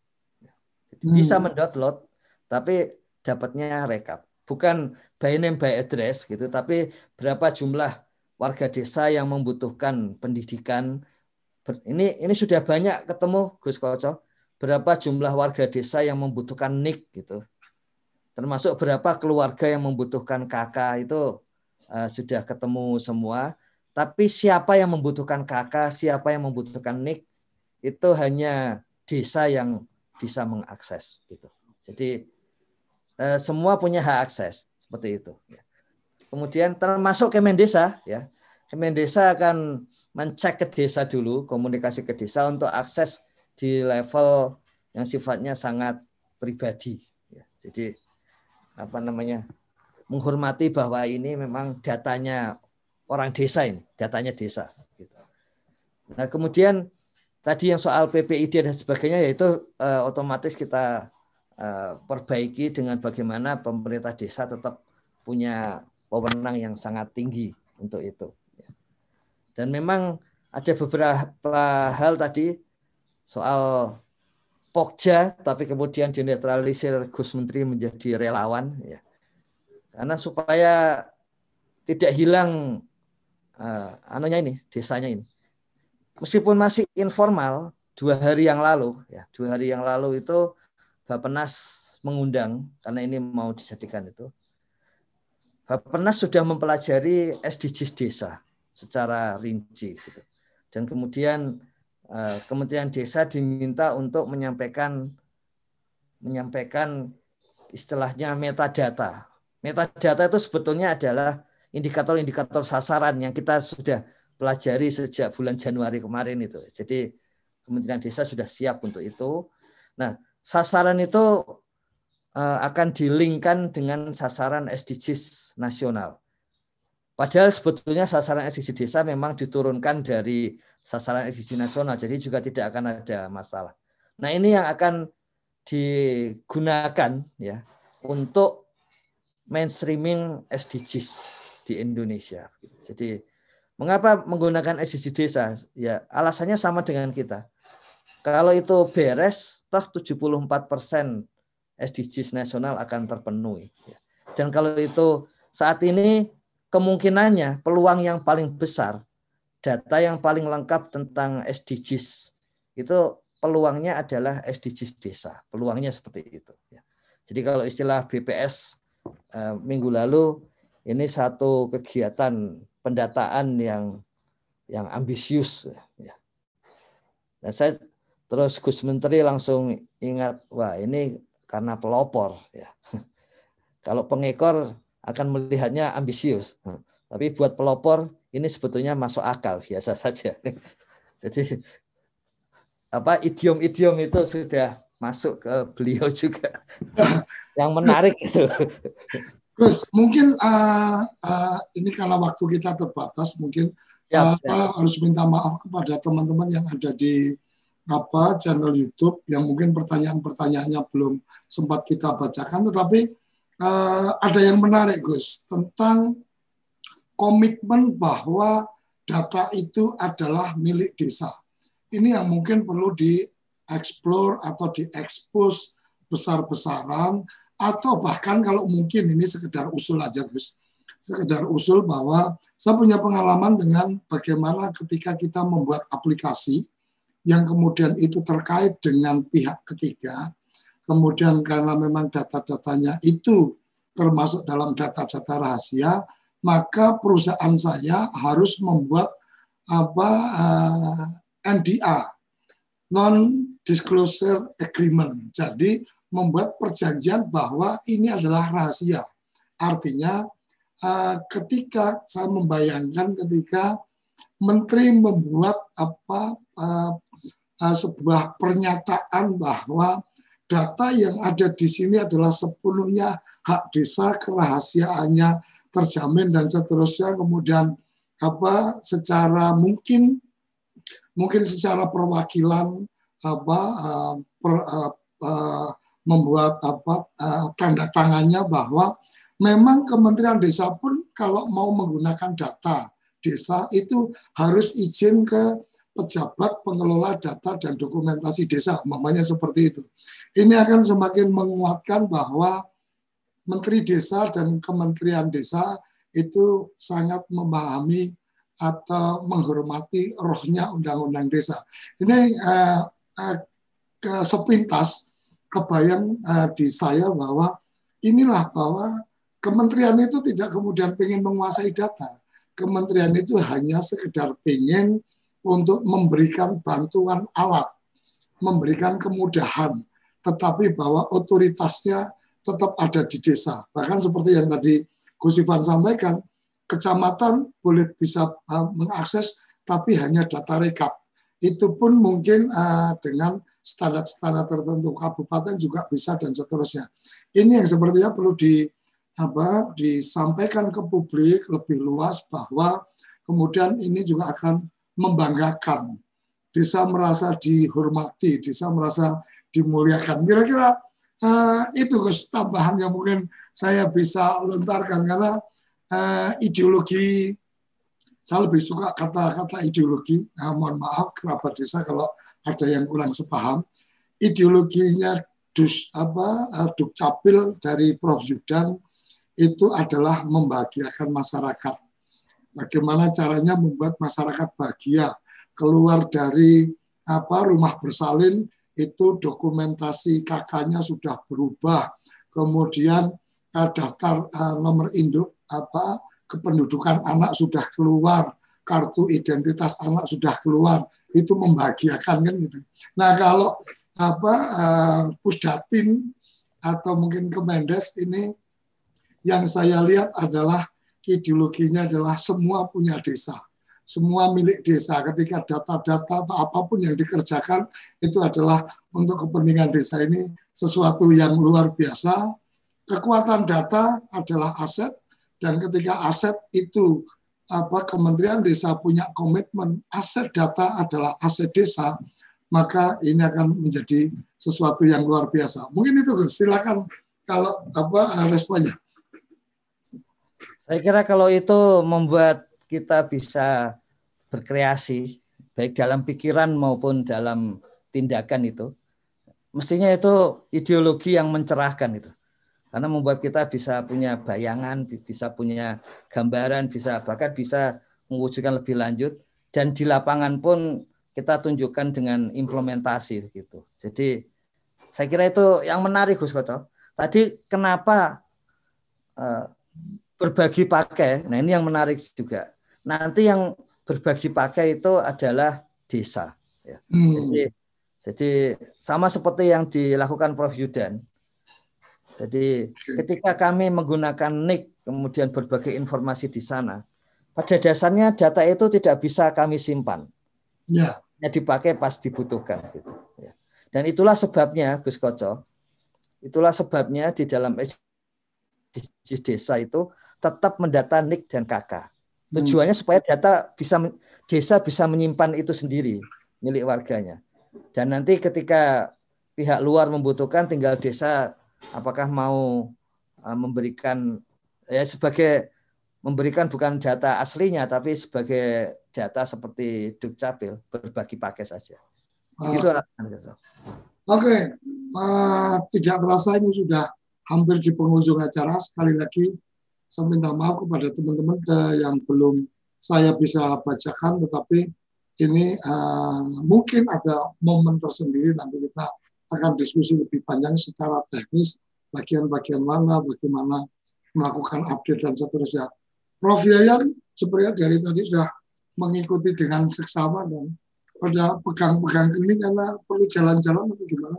Bisa mendownload, tapi dapatnya rekap. Bukan by name by address gitu, tapi berapa jumlah warga desa yang membutuhkan pendidikan. Ini sudah banyak ketemu Gus Koco, berapa jumlah warga desa yang membutuhkan NIK gitu. Termasuk berapa keluarga yang membutuhkan KK itu sudah ketemu semua. Tapi siapa yang membutuhkan KK, siapa yang membutuhkan NIK itu hanya desa yang bisa mengakses gitu. Jadi semua punya hak akses seperti itu. Kemudian termasuk Kemendesa, ya. Kemendesa akan mencek ke desa dulu, komunikasi ke desa untuk akses di level yang sifatnya sangat pribadi. Ya. Jadi menghormati bahwa ini memang datanya orang desa ini, datanya desa. Gitu. Nah kemudian tadi yang soal PPID dan sebagainya, yaitu otomatis kita perbaiki dengan bagaimana pemerintah desa tetap punya wewenang yang sangat tinggi untuk itu. Dan memang ada beberapa hal tadi soal Pokja, tapi kemudian dinetralisir Gus Menteri menjadi relawan, ya. Karena supaya tidak hilang desanya ini. Meskipun masih informal, 2 hari yang lalu itu Bappenas mengundang, karena ini mau dijadikan itu. Bappenas sudah mempelajari SDGs desa secara rinci. Gitu. Dan kemudian Kementerian Desa diminta untuk menyampaikan istilahnya metadata. Metadata itu sebetulnya adalah indikator-indikator sasaran yang kita sudah pelajari sejak bulan Januari kemarin itu. Jadi Kementerian Desa sudah siap untuk itu. Nah, sasaran itu akan dilingkan dengan sasaran SDGs nasional. Padahal sebetulnya sasaran SDGs desa memang diturunkan dari sasaran SDGs nasional, jadi juga tidak akan ada masalah. Nah, ini yang akan digunakan ya untuk mainstreaming SDGs di Indonesia. Jadi mengapa menggunakan SDGs desa? Ya, alasannya sama dengan kita. Kalau itu beres, toh 74% SDGs nasional akan terpenuhi. Dan kalau itu saat ini kemungkinannya peluang yang paling besar, data yang paling lengkap tentang SDGs itu peluangnya adalah SDGs desa. Peluangnya seperti itu. Jadi kalau istilah BPS minggu lalu, ini satu kegiatan pendataan yang ambisius. Nah, saya terus Gus Menteri langsung ingat, wah ini karena pelopor. Ya. Kalau pengekor akan melihatnya ambisius, tapi buat pelopor ini sebetulnya masuk akal, biasa saja. Jadi idiom-idiom itu sudah masuk ke beliau juga. Yang menarik itu. Gus, mungkin ini karena waktu kita terbatas, mungkin kita harus minta maaf kepada teman-teman yang ada di channel YouTube yang mungkin pertanyaan-pertanyaannya belum sempat kita bacakan, tetapi ada yang menarik, Gus, tentang komitmen bahwa data itu adalah milik desa. Ini yang mungkin perlu dieksplor atau diekspos besar-besaran, atau bahkan kalau mungkin ini sekedar usul aja, Gus. Sekedar usul bahwa saya punya pengalaman dengan bagaimana ketika kita membuat aplikasi yang kemudian itu terkait dengan pihak ketiga, kemudian karena memang data-datanya itu termasuk dalam data-data rahasia, maka perusahaan saya harus membuat NDA, non-disclosure agreement. Jadi membuat perjanjian bahwa ini adalah rahasia. Artinya ketika saya membayangkan ketika Menteri membuat sebuah pernyataan bahwa data yang ada di sini adalah sepenuhnya hak desa, kerahasiaannya terjamin dan seterusnya, kemudian secara mungkin secara perwakilan membuat tanda tangannya bahwa memang Kementerian Desa pun kalau mau menggunakan data desa itu harus izin ke pejabat pengelola data dan dokumentasi desa, umpamanya seperti itu. Ini akan semakin menguatkan bahwa Menteri Desa dan Kementerian Desa itu sangat memahami atau menghormati rohnya Undang-Undang Desa. Ini sepintas kebayang di saya bahwa inilah bahwa kementerian itu tidak kemudian ingin menguasai data. Kementerian itu hanya sekedar ingin untuk memberikan bantuan alat, memberikan kemudahan tetapi bahwa otoritasnya tetap ada di desa. Bahkan seperti yang tadi Gus Ivan sampaikan, kecamatan boleh bisa mengakses, tapi hanya data rekap. Itu pun mungkin dengan standar-standar tertentu. Kabupaten juga bisa dan seterusnya. Ini yang sepertinya perlu disampaikan ke publik lebih luas, bahwa kemudian ini juga akan membanggakan. Desa merasa dihormati, desa merasa dimuliakan. Kira-kira itu Gus, tambahan yang mungkin saya bisa lontarkan, karena ideologi, saya lebih suka kata-kata ideologi. Mohon maaf kerabat desa kalau ada yang kurang sepaham. Ideologinya Dukcapil dari Prof. Zudan itu adalah membahagiakan masyarakat. Bagaimana caranya membuat masyarakat bahagia, keluar dari rumah bersalin, itu dokumentasi KK-nya sudah berubah, kemudian daftar nomor induk kependudukan anak sudah keluar, kartu identitas anak sudah keluar, itu membahagiakan kan gitu. Nah kalau Pusdatin atau mungkin Kemendes ini, yang saya lihat adalah ideologinya adalah semua punya desa, semua milik desa. Ketika data-data atau apapun yang dikerjakan itu adalah untuk kepentingan desa. Ini sesuatu yang luar biasa. Kekuatan data adalah aset, dan ketika aset itu Kementerian Desa punya komitmen aset data adalah aset desa, maka ini akan menjadi sesuatu yang luar biasa. Mungkin itu, silakan kalau responnya. Saya kira kalau itu membuat kita bisa berkreasi, baik dalam pikiran maupun dalam tindakan itu, mestinya itu ideologi yang mencerahkan itu. Karena membuat kita bisa punya bayangan, bisa punya gambaran, bahkan bisa mewujudkan lebih lanjut, dan di lapangan pun kita tunjukkan dengan implementasi gitu. Jadi saya kira itu yang menarik, Gus Koco. Tadi kenapa berbagi pakai, nah ini yang menarik juga. Nanti yang berbagi pakai itu adalah desa. Ya. Jadi sama seperti yang dilakukan Prof. Zudan. Jadi ketika kami menggunakan NIK, kemudian berbagai informasi di sana, pada dasarnya data itu tidak bisa kami simpan. Ya. Hanya dipakai pas dibutuhkan. Gitu. Ya. Dan itulah sebabnya, Gus Koco, itulah sebabnya di dalam SDGs desa itu tetap mendata NIK dan KK. Tujuannya supaya desa bisa menyimpan itu sendiri, milik warganya. Dan nanti ketika pihak luar membutuhkan, tinggal desa apakah mau memberikan, memberikan bukan data aslinya, tapi sebagai data seperti Dukcapil, berbagi pakai saja. Itu Oke, tidak terasa ini sudah hampir di penghujung acara. Sekali lagi saya minta maaf kepada teman-teman yang belum saya bisa bacakan, tetapi ini mungkin ada momen tersendiri, nanti kita akan diskusi lebih panjang secara teknis, bagian-bagian mana, bagaimana melakukan update dan seterusnya. Prof. Yayan sebenarnya dari tadi sudah mengikuti dengan seksama dan pada pegang-pegang ini karena perlu jalan-jalan atau gimana?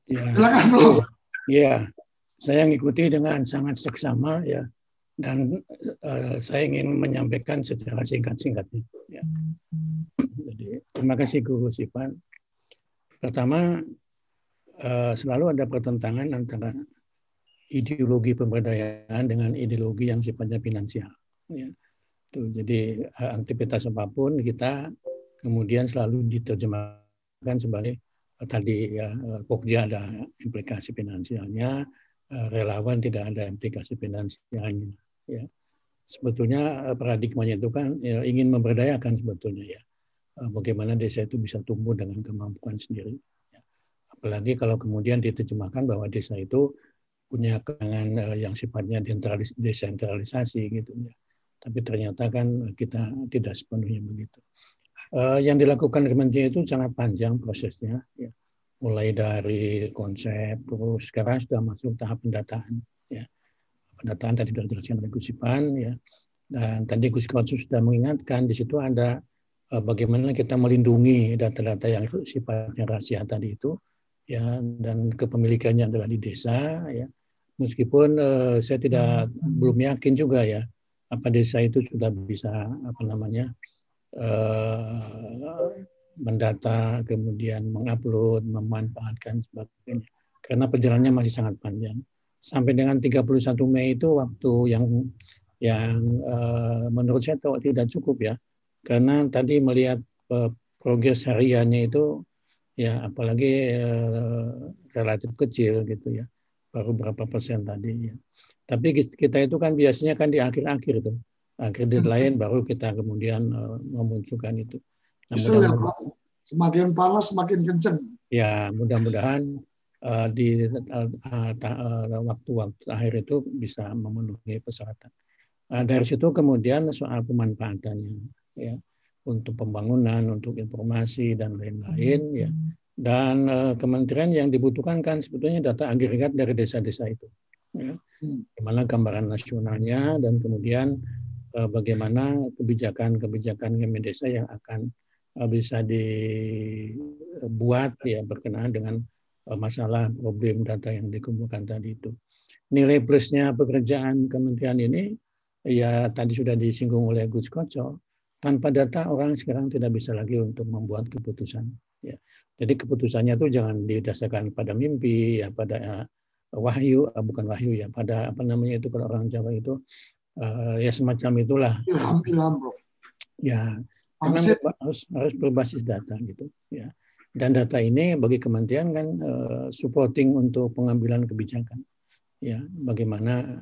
Ya. Silakan, Prof. Ya, saya mengikuti dengan sangat seksama ya. Dan saya ingin menyampaikan secara singkat-singkatnya. Ya. Jadi, terima kasih Gus Ivan. Pertama, selalu ada pertentangan antara ideologi pemberdayaan dengan ideologi yang sifatnya finansial. Ya. Tuh, jadi aktivitas apapun kita kemudian selalu diterjemahkan sebagai tadi ya, Pokja ada implikasi finansialnya, relawan tidak ada implikasi finansialnya. Ya. Sebetulnya paradigmanya itu kan ya, ingin memberdayakan sebetulnya ya. Bagaimana desa itu bisa tumbuh dengan kemampuan sendiri. Ya. Apalagi kalau kemudian diterjemahkan bahwa desa itu punya kewenangan yang sifatnya desentralisasi gitu ya. Tapi ternyata kan kita tidak sepenuhnya begitu. Yang dilakukan Kementerian itu sangat panjang prosesnya. Ya. Mulai dari konsep, terus sekarang sudah masuk tahap pendataan. Ya. Pendataan tadi sudah dijelaskan oleh Gus Ivan, ya. Dan tadi Gus Koco sudah mengingatkan di situ ada bagaimana kita melindungi data-data yang sifatnya rahasia tadi itu, ya, dan kepemilikannya adalah di desa, ya. Meskipun saya belum yakin juga ya, apa desa itu sudah bisa mendata, kemudian mengupload, memanfaatkan sebagainya. Karena perjalanannya masih sangat panjang. Sampai dengan 31 Mei itu waktu yang menurut saya tidak cukup ya. Karena tadi melihat progres hariannya itu ya apalagi relatif kecil gitu ya. Baru berapa persen tadi ya. Tapi kita itu kan biasanya kan di akhir-akhir itu. Akhir deadline baru kita kemudian memunculkan itu. Nah, semakin panas semakin kenceng. Ya, mudah-mudahan di waktu-waktu akhir itu bisa memenuhi persyaratan. Dari situ kemudian soal pemanfaatannya ya, untuk pembangunan, untuk informasi dan lain-lain ya. Dan kementerian yang dibutuhkan kan sebetulnya data agregat dari desa-desa itu. Ya. Bagaimana gambaran nasionalnya dan kemudian bagaimana kebijakan-kebijakan Kemendesa yang akan bisa dibuat ya berkenaan dengan masalah problem data yang dikumpulkan tadi itu. Nilai plusnya pekerjaan kementerian ini ya tadi sudah disinggung oleh Gus Koco. Tanpa data orang sekarang tidak bisa lagi untuk membuat keputusan. Ya. Jadi keputusannya itu jangan didasarkan pada mimpi, ya pada wahyu, bukan wahyu ya, pada apa namanya itu kalau orang Jawa itu ya semacam itulah. Ilham, bro. Ya, karena harus berbasis data gitu. Ya. Dan data ini bagi kementerian kan supporting untuk pengambilan kebijakan. Ya, bagaimana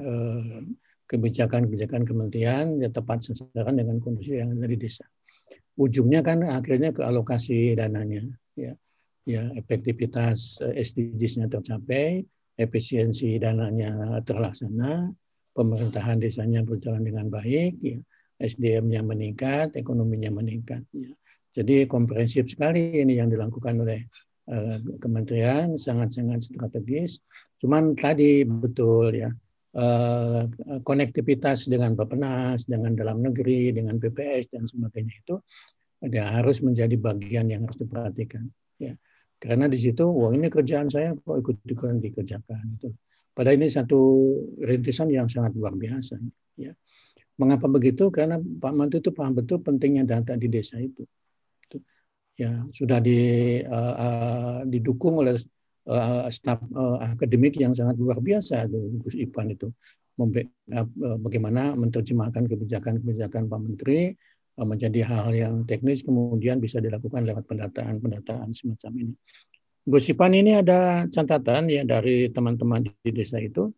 kebijakan-kebijakan kementerian ya tepat sasaran dengan kondisi yang ada di desa. Ujungnya kan akhirnya ke alokasi dananya, ya, efektivitas SDGs-nya tercapai, efisiensi dananya terlaksana, pemerintahan desanya berjalan dengan baik, ya, SDM-nya meningkat, ekonominya meningkat. Ya. Jadi komprehensif sekali ini yang dilakukan oleh kementerian, sangat-sangat strategis. Cuman tadi betul ya. Konektivitas dengan Bappenas, dengan dalam negeri, dengan BPS dan sebagainya itu harus menjadi bagian yang harus diperhatikan. Ya, karena di situ, wah ini kerjaan saya kok ikut-ikutan dikerjakan. Itu. Padahal ini satu rintisan yang sangat luar biasa. Ya. Mengapa begitu? Karena Pak Mantu itu paham betul pentingnya data di desa itu. Ya sudah didukung oleh staf akademik yang sangat luar biasa, Gus Ipan itu bagaimana menerjemahkan kebijakan-kebijakan Pak Menteri menjadi hal yang teknis kemudian bisa dilakukan lewat pendataan semacam ini. Gus Ipan ini ada catatan ya dari teman-teman di desa itu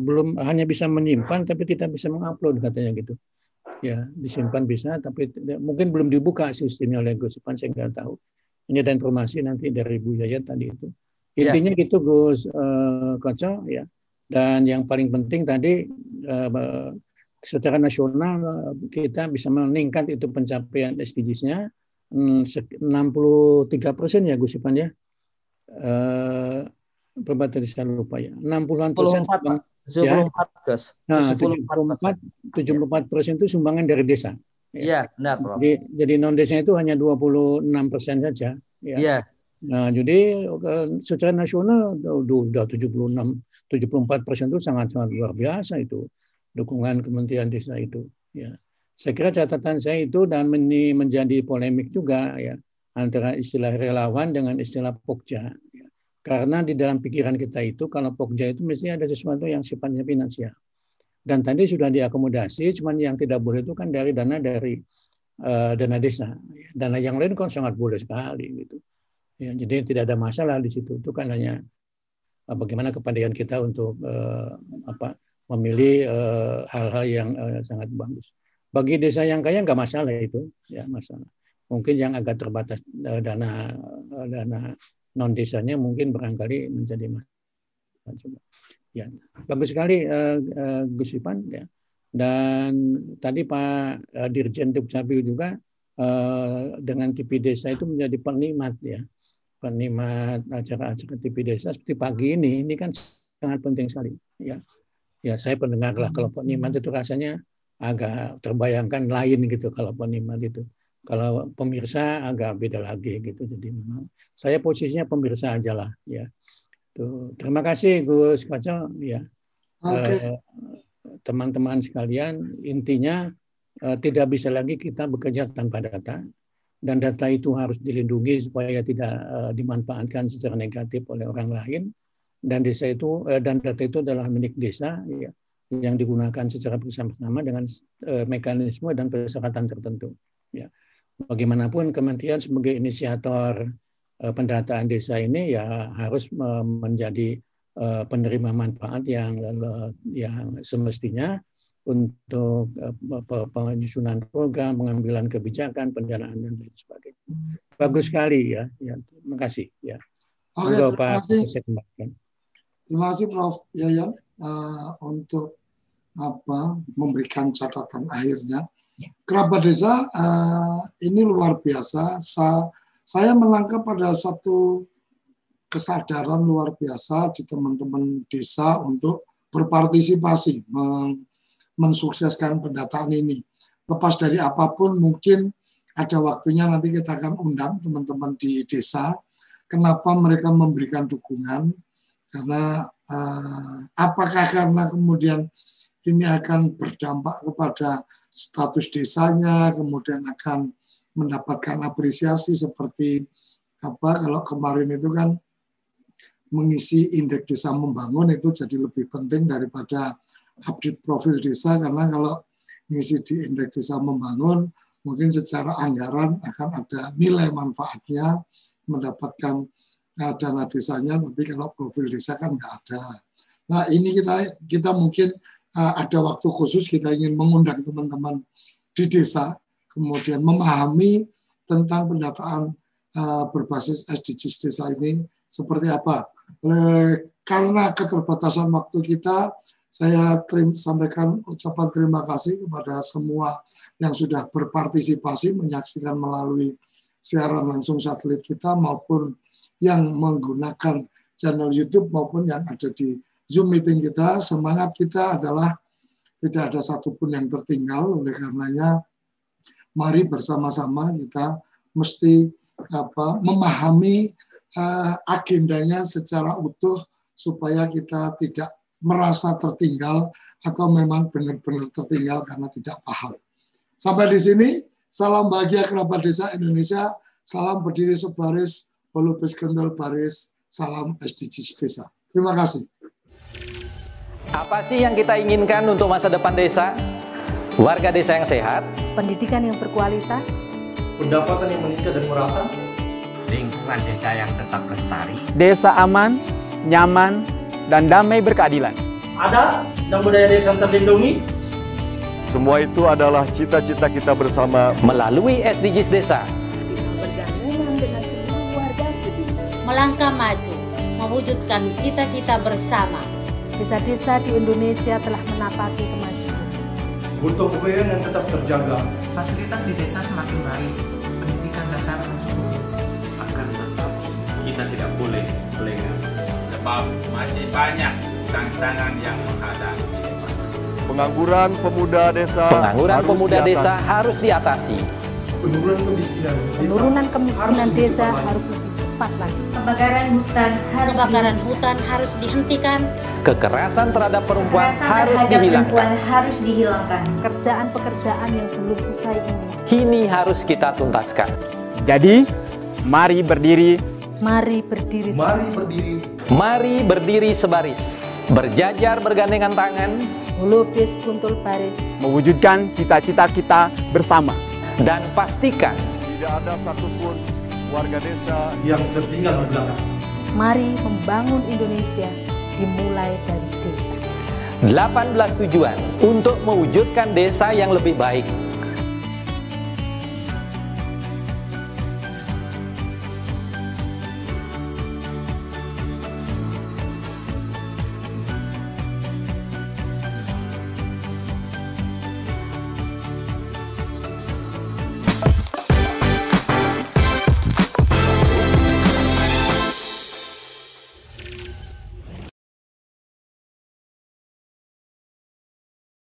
belum hanya bisa menyimpan tapi tidak bisa mengupload katanya gitu. Ya disimpan bisa tapi mungkin belum dibuka sistemnya oleh Gus Ipan, saya nggak tahu. Ini ada informasi nanti dari Bu Yayat tadi itu. Intinya ya. Gitu Gus Koco ya. Dan yang paling penting tadi secara nasional kita bisa meningkat itu pencapaian SDGs-nya 63% ya Gus Ipan ya. Berapa tadi saya lupa ya. 60-an%. 74, Gus. Nah, 74% itu sumbangan dari desa. Iya, benar, Prof. Jadi non-desa itu hanya 26% saja. Ya. Iya. Nah, jadi secara nasional udah 74% itu sangat-sangat luar biasa itu dukungan Kementerian Desa itu. Ya. Saya kira catatan saya itu dan ini menjadi polemik juga ya antara istilah relawan dengan istilah Pokja. Ya. Karena di dalam pikiran kita itu kalau Pokja itu mesti ada sesuatu yang sifatnya finansial. Dan tadi sudah diakomodasi, cuman yang tidak boleh itu kan dari dana desa. Dana yang lain kan sangat boleh sekali gitu. Ya, jadi tidak ada masalah di situ. Itu kan hanya bagaimana kepentingan kita untuk memilih hal-hal yang sangat bagus. Bagi desa yang kaya nggak masalah itu, ya masalah. Mungkin yang agak terbatas dana non desanya mungkin barangkali menjadi masalah. Ya, bagus sekali Gus Ipan ya. Dan tadi Pak Dirjen Dukcapil juga dengan TV Desa itu menjadi penikmat ya. Penikmat acara-acara TV Desa seperti pagi ini kan sangat penting sekali ya. Ya, saya pendengar lah kalau penikmat itu rasanya agak terbayangkan lain gitu kalau penikmat itu. Kalau pemirsa agak beda lagi gitu. Jadi memang saya posisinya pemirsa aja lah ya. Tuh, terima kasih Gus Koco ya. Teman-teman sekalian, intinya tidak bisa lagi kita bekerja tanpa data, dan data itu harus dilindungi supaya tidak dimanfaatkan secara negatif oleh orang lain. Dan data itu adalah milik desa ya, yang digunakan secara bersama-sama dengan mekanisme dan persyaratan tertentu. Ya. Bagaimanapun kementerian sebagai inisiator pendataan desa ini ya harus menjadi penerima manfaat yang semestinya untuk penyusunan program, pengambilan kebijakan, pendanaan dan lain sebagainya. Bagus sekali ya. Terima kasih ya. Oke, terima kasih. Terima kasih Prof. Yayan untuk memberikan catatan akhirnya. Kerabat desa ini luar biasa. Saya menangkap pada satu kesadaran luar biasa di teman-teman desa untuk berpartisipasi mensukseskan pendataan ini. Lepas dari apapun, mungkin ada waktunya nanti kita akan undang teman-teman di desa. Kenapa mereka memberikan dukungan? Karena apakah karena kemudian ini akan berdampak kepada status desanya, kemudian akan mendapatkan apresiasi seperti kalau kemarin itu kan mengisi indeks desa membangun itu jadi lebih penting daripada update profil desa, karena kalau mengisi di indeks desa membangun mungkin secara anggaran akan ada nilai manfaatnya mendapatkan dana desanya, tapi kalau profil desa kan nggak ada. Nah ini kita mungkin ada waktu khusus kita ingin mengundang teman-teman di desa kemudian memahami tentang pendataan berbasis SDGs desa ini seperti apa. Karena keterbatasan waktu kita, saya sampaikan ucapan terima kasih kepada semua yang sudah berpartisipasi menyaksikan melalui siaran langsung satelit kita maupun yang menggunakan channel YouTube maupun yang ada di Zoom meeting kita. Semangat kita adalah tidak ada satupun yang tertinggal, oleh karenanya mari bersama-sama kita mesti memahami agendanya secara utuh supaya kita tidak merasa tertinggal atau memang benar-benar tertinggal karena tidak paham. Sampai di sini, salam bahagia kerabat desa Indonesia, salam berdiri sebaris, holopes kental baris, salam SDGs desa. Terima kasih. Apa sih yang kita inginkan untuk masa depan desa? Warga desa yang sehat, pendidikan yang berkualitas, pendapatan yang meningkat dan merata, lingkungan desa yang tetap lestari, desa aman, nyaman, dan damai berkeadilan. Adat dan budaya desa terlindungi. Semua itu adalah cita-cita kita bersama melalui SDGs desa. Bergabung dengan seluruh warga sedunia, melangkah maju, mewujudkan cita-cita bersama. Desa-desa di Indonesia telah menapaki kemajuan. Butuh kebayaan yang tetap terjaga. Fasilitas di desa semakin baik, pendidikan dasar mencukupi. Akan tetap kita tidak boleh lengah, sebab masih banyak tantangan yang menghadapi. pengangguran pemuda desa. Pengangguran pemuda desa harus diatasi. Penurunan kemiskinan desa harus lebih cepat lagi. Kebakaran hutan harus dihentikan. Kekerasan terhadap perempuan harus dihilangkan. Pekerjaan-pekerjaan yang belum usai ini harus kita tuntaskan. Jadi, mari berdiri. Mari berdiri. Mari berdiri sebaris. Berjajar bergandengan tangan. Melukis kuntul baris. Mewujudkan cita-cita kita bersama. Dan pastikan tidak ada satupun warga desa yang tertinggal di belakang. Mari membangun Indonesia dimulai dari desa. 18 tujuan untuk mewujudkan desa yang lebih baik.